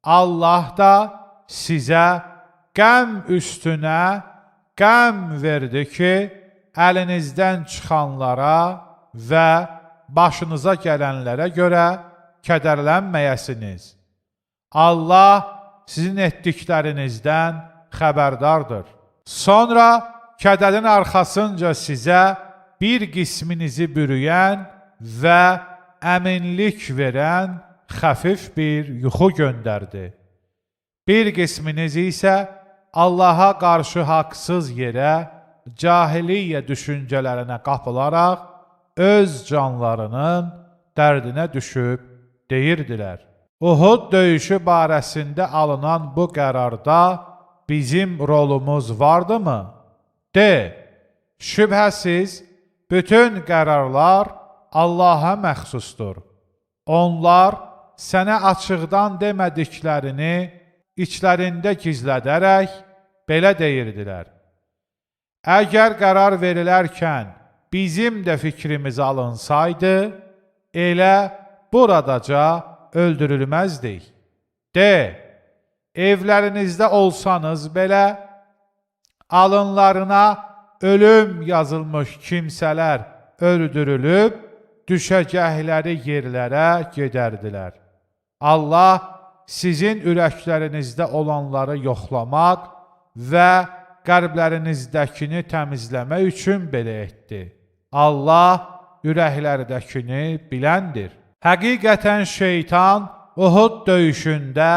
Allah da sizə qəm üstünə qəm verdi ki, əlinizdən çıxanlara və başınıza gələnlərə görə kədərlənməyəsiniz. Allah sizin etdiklərinizdən xəbərdardır. Sonra kədərin arxasınca sizə bir qisminizi bürüyən və əminlik verən xəfif bir yuxu göndərdi. Bir qisminiz isə Allaha qarşı haqsız yerə cahiliyyə düşüncələrinə qapılaraq öz canlarının dərdinə düşüb deyirdilər. Uhud döyüşü barəsində alınan bu qərarda bizim rolumuz vardımı? De, şübhəsiz, bütün qərarlar Allaha məxsusdur. Onlar sənə açıqdan demədiklərini içlərində gizlədərək belə deyirdilər. Əgər qərar verilərkən bizim də fikrimiz alınsaydı, elə buradaca öldürülməzdik. De, evlərinizdə olsanız belə, alınlarına ölüm yazılmış kimsələr öldürülüb, düşəcəkləri yerlərə gedərdilər. Allah sizin ürəklərinizdə olanları yoxlamaq və qəlblərinizdəkini təmizləmək üçün belə etdi. Allah ürəklərdəkini biləndir. Həqiqətən şeytan Uhud döyüşündə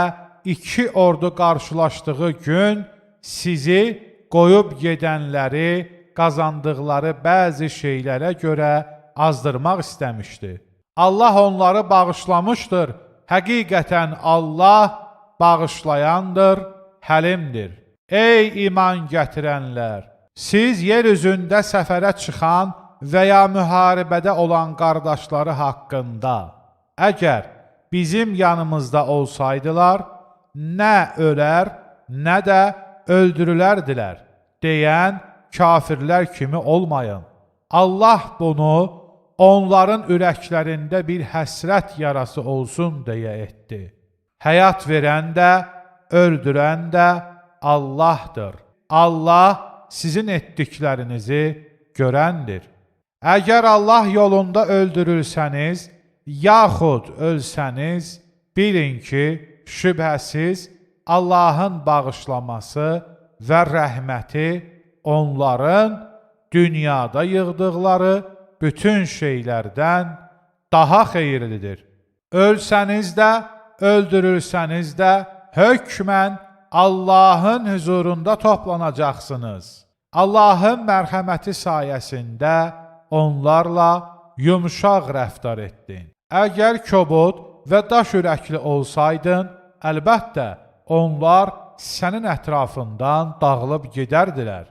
iki ordu qarşılaşdığı gün sizi qoyub gedənləri qazandıqları bəzi şeylərə görə azdırmaq istəmişdi. Allah onları bağışlamışdır. Həqiqətən Allah bağışlayandır, həlimdir. Ey iman gətirənlər! Siz yer üzündə səfərə çıxan və ya müharibədə olan qardaşları haqqında, əgər bizim yanımızda olsaydılar, nə ölər, nə də öldürülərdilər, deyən kafirlər kimi olmayın. Allah bunu onların ürəklərində bir həsrət yarası olsun deyə etdi. Həyat verən də, öldürən də Allahdır. Allah sizin etdiklərinizi görəndir. Əgər Allah yolunda öldürülsəniz, yaxud ölsəniz, bilin ki, şübhəsiz Allahın bağışlaması və rəhməti onların dünyada yığdıqları bütün şeylərdən daha xeyirlidir. Ölsəniz də, öldürülsəniz də, hökmən Allahın huzurunda toplanacaqsınız. Allahın mərhəməti sayəsində onlarla yumşaq rəftar etdin. Əgər kobud və daş ürəkli olsaydın, əlbəttə onlar sənin ətrafından dağılıb gedərdilər.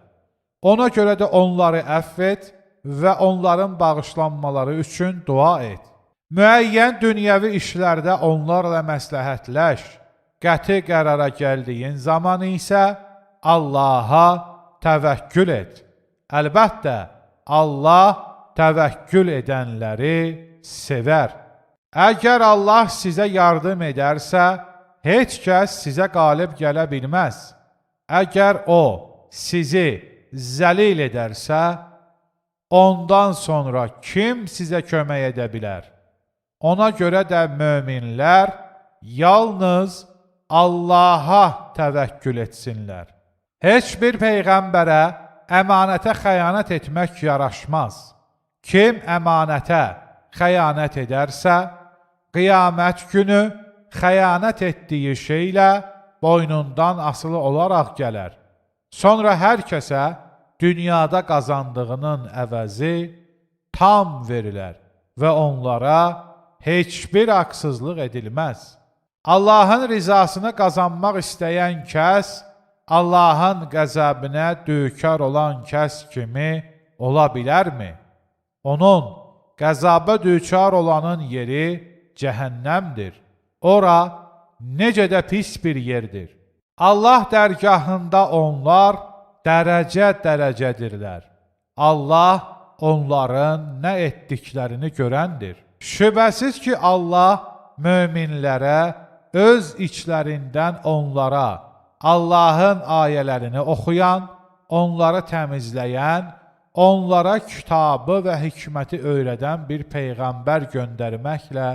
Ona görə də onları əfv et və onların bağışlanmaları üçün dua et. Müəyyən dünyəvi işlərdə onlarla məsləhətləş. Qəti qərara gəldiyin zaman isə Allaha təvəkkül et. Əlbəttə, Allah təvəkkül edənləri sevər. Əgər Allah sizə yardım edərsə, heç kəs sizə qalib gələ bilməz. Əgər O sizi zəlil edərsə, ondan sonra kim sizə kömək edə bilər? Ona görə də möminlər yalnız Allaha təvəkkül etsinlər. Heç bir peyğəmbərə əmanətə xəyanət etmək yaraşmaz. Kim əmanətə xəyanət edərsə, qiyamət günü xəyanət etdiyi şeylə boynundan asılı olaraq gələr. Sonra hər kəsə dünyada qazandığının əvəzi tam verilər və onlara heç bir haqsızlıq edilməz. Allahın rizasını qazanmaq istəyən kəs, Allahın qəzəbinə düçar olan kəs kimi ola bilərmi? Onun qəzaba düçar olanın yeri cəhənnəmdir. Ora necə də pis bir yerdir. Allah dərgahında onlar dərəcə-dərəcədirlər. Allah onların nə etdiklərini görəndir. Şübhəsiz ki, Allah möminlərə öz içlərindən onlara Allahın ayələrini oxuyan, onları təmizləyən, onlara kitabı və hikməti öyrədən bir peyğəmbər göndərməklə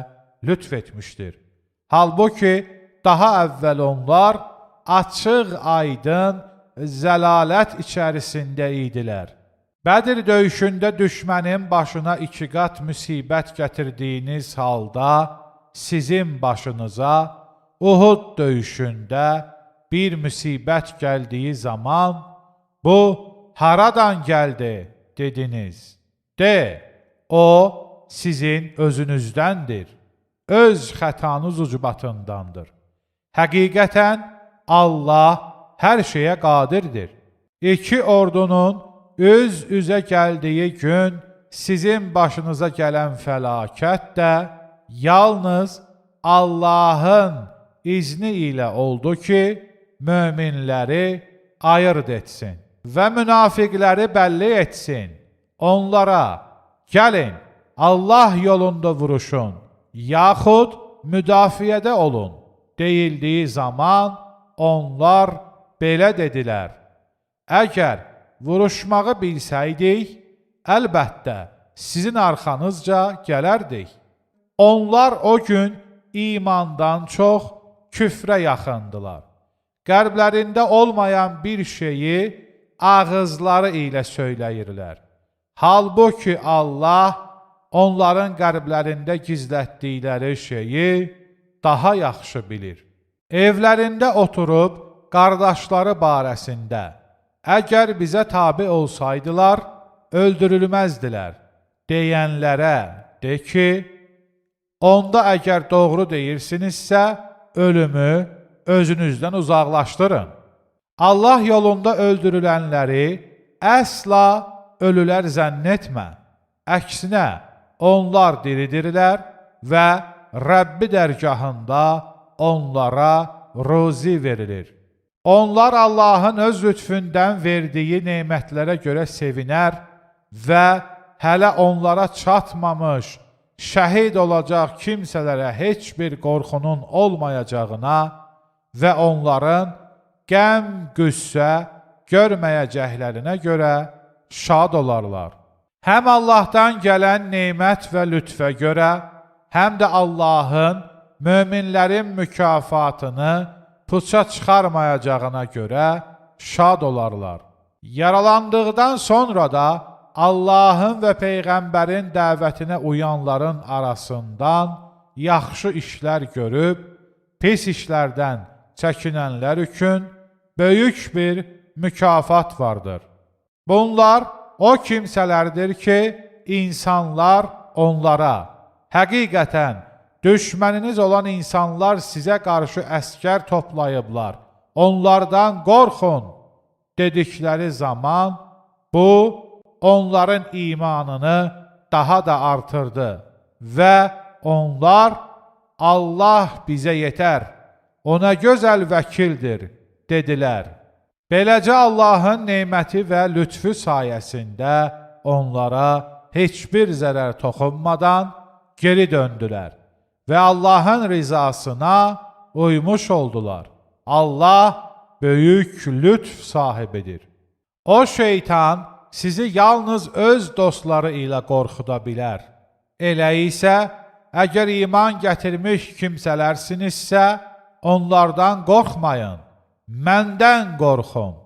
lütf etmişdir. Halbuki, daha əvvəl onlar açıq, aydın, zəlalət içərisində idilər. Bədir döyüşündə düşmənin başına 2 qat müsibət gətirdiyiniz halda, sizin başınıza Uhud döyüşündə bir müsibət gəldiyi zaman, bu haradan gəldi dediniz. De, o sizin özünüzdəndir. Öz xətanız ucbatındandır. Həqiqətən Allah hər şeyə qadirdir. 2 ordunun üz-üzə gəldiyi gün sizin başınıza gələn fəlakət də yalnız Allahın izni ilə oldu ki, möminləri ayırt etsin və münafiqləri bəlli etsin. Onlara, gəlin, Allah yolunda vuruşun, yaxud müdafiədə olun, deyildiyi zaman onlar belə dedilər. Əgər vuruşmağı bilsəydik, əlbəttə sizin arxanızca gələrdik. Onlar o gün imandan çox küfrə yaxındılar. Qəlblərində olmayan bir şeyi ağızları ilə söyləyirlər. Halbuki Allah onların qəlblərində gizlətdikləri şeyi daha yaxşı bilir. Evlərində oturub qardaşları barəsində, əgər bizə tabe olsaydılar, öldürülməzdilər deyənlərə de ki, onda əgər doğru deyirsinizsə, ölümü özünüzdən uzaqlaşdırın. Allah yolunda öldürülənləri əsla ölülər zənn etmə. Əksinə, onlar diridirlər və Rəbbi dərgahında onlara ruzi verilir. Onlar Allahın öz lütfündən verdiyi nemətlərə görə sevinər və hələ onlara çatmamış, şəhid olacaq kimsələrə heç bir qorxunun olmayacağına və onların qəm, qüssə görməyəcəklərinə görə şad olarlar. Həm Allahdan gələn nemət və lütfə görə, həm də Allahın möminlərin mükafatını puça çıxarmayacağına görə şad olarlar. Yaralandıqdan sonra da Allahın və Peyğəmbərin dəvətinə uyanların arasından yaxşı işlər görüb, pis işlərdən çəkinənlər üçün böyük bir mükafat vardır. Bunlar o kimsələrdir ki, insanlar onlara, həqiqətən düşməniniz olan insanlar sizə qarşı əskər toplayıblar, onlardan qorxun dedikləri zaman, bu onların imanını daha da artırdı və onlar Allah bizə yetər, ona gözəl vəkildir dedilər. Beləcə Allahın neməti və lütfü sayəsində onlara heç bir zərər toxunmadan geri döndülər və Allahın rizasına uymuş oldular. Allah böyük lütf sahibidir. O şeytan sizi yalnız öz dostları ilə qorxuda bilər. Elə isə, əgər iman gətirmiş kimsələrsinizsə, onlardan qorxmayın, məndən qorxun.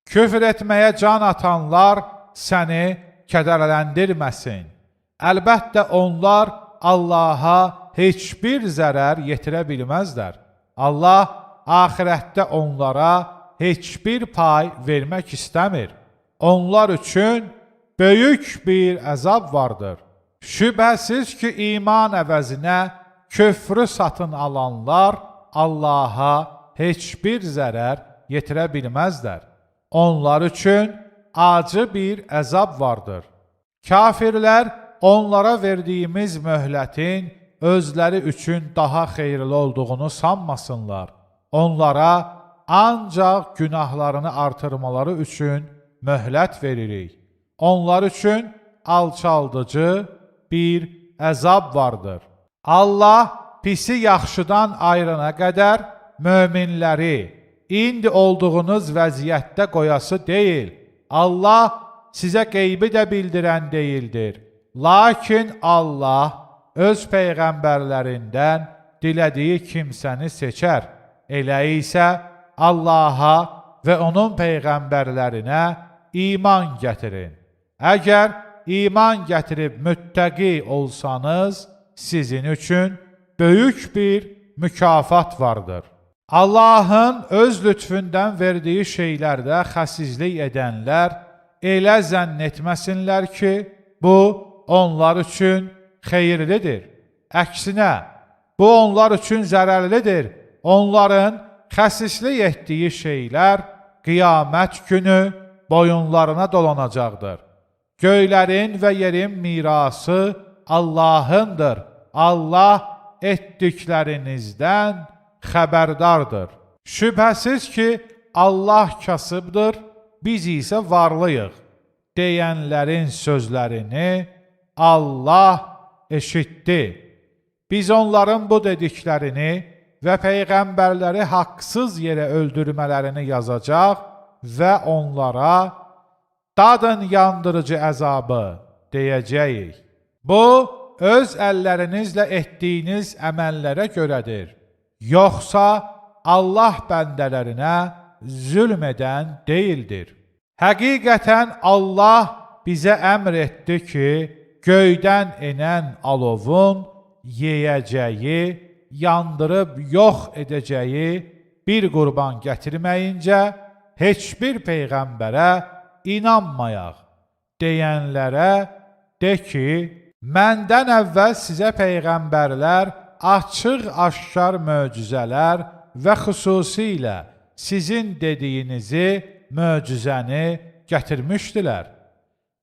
Küfr etməyə can atanlar səni kədərləndirməsin. Əlbəttə onlar Allaha heç bir zərər yetirə bilməzlər. Allah axirətdə onlara heç bir pay vermək istəmir. Onlar üçün böyük bir əzab vardır. Şübhəsiz ki, iman əvəzinə küfrü satın alanlar Allaha heç bir zərər yetirə bilməzlər. Onlar üçün acı bir əzab vardır. Kafirlər onlara verdiyimiz möhlətin özləri üçün daha xeyirli olduğunu sanmasınlar. Onlara ancaq günahlarını artırmaları üçün möhlət veririk. Onlar üçün alçaldıcı bir əzab vardır. Allah pisi yaxşıdan ayırana qədər möminləri indi olduğunuz vəziyyətdə qoyası deyil. Allah sizə qeybi də bildirən deyildir. Lakin Allah öz peyğəmbərlərindən dilədiyi kimsəni seçər. Elə isə Allaha və onun peyğəmbərlərinə iman gətirin. Əgər iman gətirib müttəqi olsanız, sizin üçün böyük bir mükafat vardır. Allahın öz lütfündən verdiyi şeylərdə xəsislik edənlər elə zənn etməsinlər ki, bu onlar üçün xeyirlidir. Əksinə, bu onlar üçün zərərlidir. Onların xəsislik etdiyi şeylər qiyamət günü boyunlarına dolanacaqdır. Göylərin və yerin mirası Allahındır. Allah etdiklərinizdən xəbərdardır. Şübhəsiz ki, Allah kasıbdır, biz isə varlıyıq deyənlərin sözlərini Allah eşitdi. Biz onların bu dediklərini və peyğəmbərləri haqsız yerə öldürmələrini yazacaq və onlara dadın yandırıcı əzabı deyəcəyik. Bu, öz əllərinizlə etdiyiniz əməllərə görədir. Yoxsa Allah bəndələrinə zülm edən deyildir. Həqiqətən Allah bizə əmr etdi ki, göydən enən alovun yeyəcəyi, yandırıb yox edəcəyi bir qurban gətirməyincə heç bir peyğəmbərə inanmayaq deyənlərə de ki, məndən əvvəl sizə peyğəmbərlər açıq-aşkar möcüzələr və xüsusilə sizin dediyinizi möcüzəni gətirmişdilər.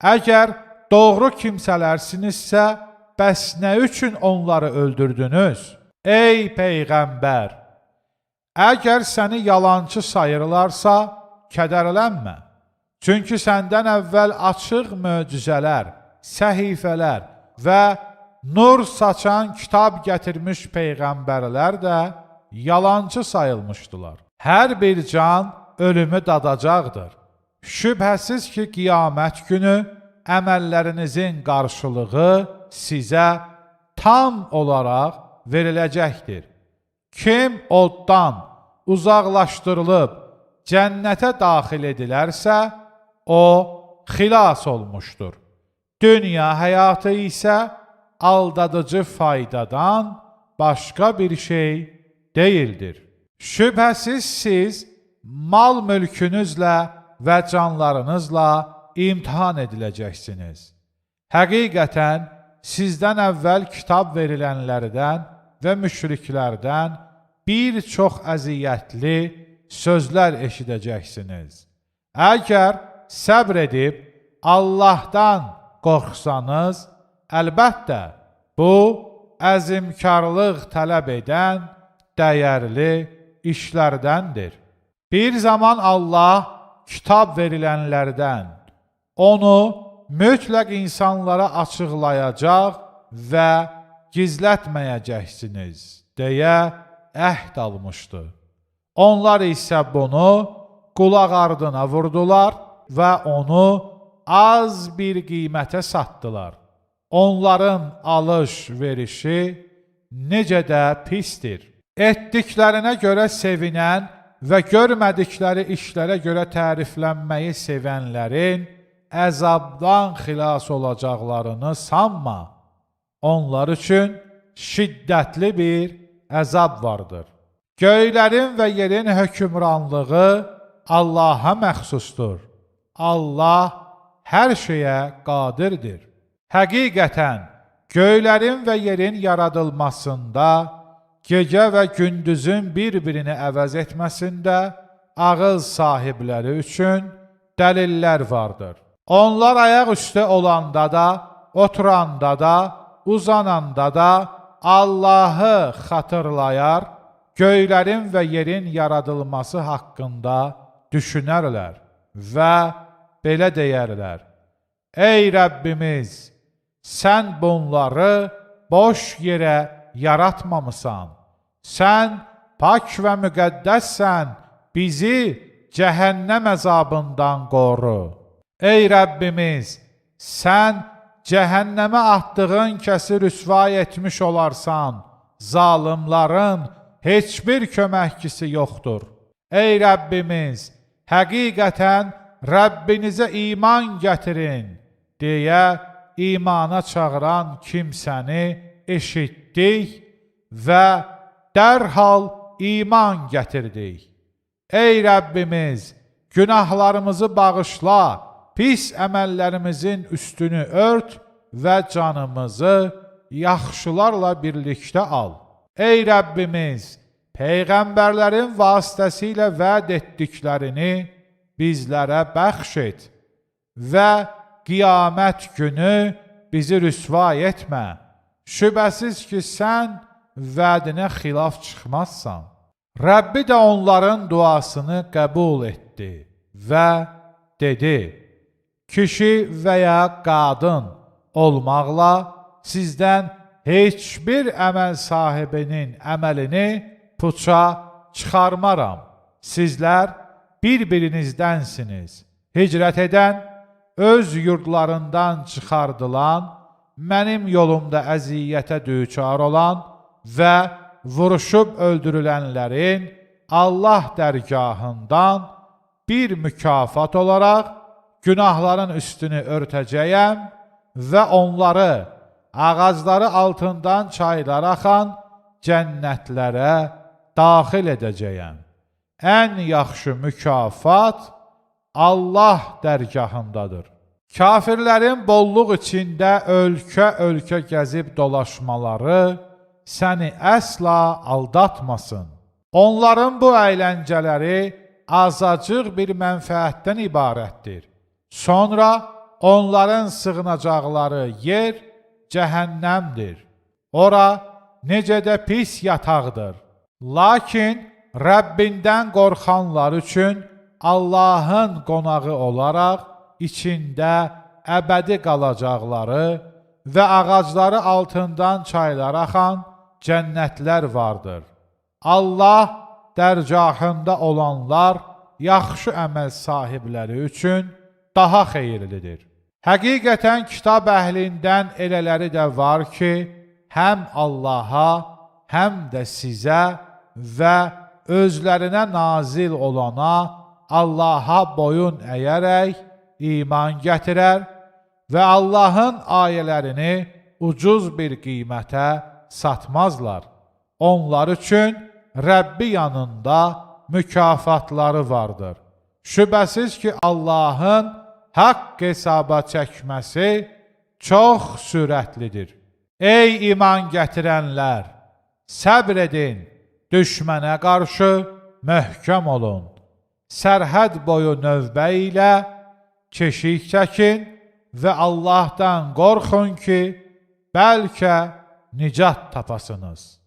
Əgər doğru kimsələrsinizsə, bəs nə üçün onları öldürdünüz? Ey Peyğəmbər! Əgər səni yalançı sayırlarsa, kədərlənmə. Çünki səndən əvvəl açıq möcüzələr, səhifələr və nur saçan kitab gətirmiş peyğəmbərlər də yalançı sayılmışdılar. Hər bir can ölümü dadacaqdır. Şübhəsiz ki, qiyamət günü əməllərinizin qarşılığı sizə tam olaraq veriləcəkdir. Kim oddan uzaqlaşdırılıb cənnətə daxil edilərsə, o xilas olmuşdur. Dünya həyatı isə aldadıcı faydadan başqa bir şey deyildir. Şübhəsiz siz mal mülkünüzlə və canlarınızla imtihan ediləcəksiniz. Həqiqətən sizdən əvvəl kitab verilənlərdən və müşriklərdən bir çox əziyyətli sözlər eşidəcəksiniz. Əgər səbr edib Allahdan qorxsanız, əlbəttə bu əzimkarlıq tələb edən dəyərli işlərdəndir. Bir zaman Allah kitab verilənlərdən onu mütləq insanlara açıqlayacaq və gizlətməyəcəksiniz deyə əhd almışdı. Onlar isə bunu qulaq ardına vurdular və onu az bir qiymətə satdılar. Onların alış-verişi necə də pisdir. Etdiklərinə görə sevinən və görmədikləri işlərə görə təriflənməyi sevənlərin əzabdan xilas olacaqlarını sanma. Onlar üçün şiddətli bir əzab vardır. Göylərin və yerin hökmranlığı Allaha məxsusdur. Allah hər şeyə qadirdir. Həqiqətən, göylərin və yerin yaradılmasında, gecə və gündüzün bir-birini əvəz etməsində ağız sahibləri üçün dəlillər vardır. Onlar ayaq üstə olanda da, oturanda da, uzananda da Allahı xatırlayar, göylərin və yerin yaradılması haqqında düşünərlər və belə deyərlər: Ey Rəbbimiz, sən bunları boş yerə yaratmamısan. Sən pak və müqəddəssən, bizi cəhənnəm əzabından qoru. Ey Rəbbimiz, sən cəhənnəmə atdığın kəsi rüsvay etmiş olarsan. Zalimların heç bir köməkçisi yoxdur. Ey Rəbbimiz, həqiqətən Rəbbinizə iman gətirin deyə imana çağıran kimsəni eşitdik və dərhal iman gətirdik. Ey Rəbbimiz, günahlarımızı bağışla, pis əməllərimizin üstünü ört və canımızı yaxşılarla birlikdə al. Ey Rəbbimiz, peyğəmbərlərin vasitəsilə vəd etdiklərini bizlərə bəxş et və qiyamət günü bizi rüsvay etmə. Şübhəsiz ki, sən vədinə xilaf çıxmazsan. Rəbbi də onların duasını qəbul etdi və dedi: Kişi və ya qadın olmaqla sizdən heç bir əməl sahibinin əməlini puça çıxarmaram. Sizlər bir-birinizdənsiniz. Hicrət edən, öz yurdlarından çıxardılan, mənim yolumda əziyyətə düçar olan və vuruşub öldürülənlərin Allah dərgahından bir mükafat olaraq günahların üstünü örtəcəyəm və onları ağacları altından çaylar axan cənnətlərə daxil edəcəyəm. Ən yaxşı mükafat Allah dərgahındadır. Kafirlərin bolluq içində ölkə-ölkə gəzib dolaşmaları səni əsla aldatmasın. Onların bu əyləncələri azacıq bir mənfəətdən ibarətdir. Sonra onların sığınacaqları yer cəhənnəmdir. Ora necə də pis yataqdır. Lakin Rəbbindən qorxanlar üçün Allahın qonağı olaraq içində əbədi qalacaqları və ağacları altından çaylar axan cənnətlər vardır. Allah dərgahında olanlar yaxşı əməl sahibləri üçün daha xeyirlidir. Həqiqətən kitab əhlindən elələri də var ki, həm Allaha, həm də sizə və özlərinə nazil olana Allaha boyun əyərək iman gətirər və Allahın ayələrini ucuz bir qiymətə satmazlar. Onlar üçün Rəbbi yanında mükafatları vardır. Şübhəsiz ki, Allahın haqq hesaba çəkməsi çox sürətlidir. Ey iman gətirənlər! Səbr edin, düşmənə qarşı möhkəm olun. Sərhəd boyu növbə ilə keşik çəkin və Allahdan qorxun ki, bəlkə nicat tapasınız.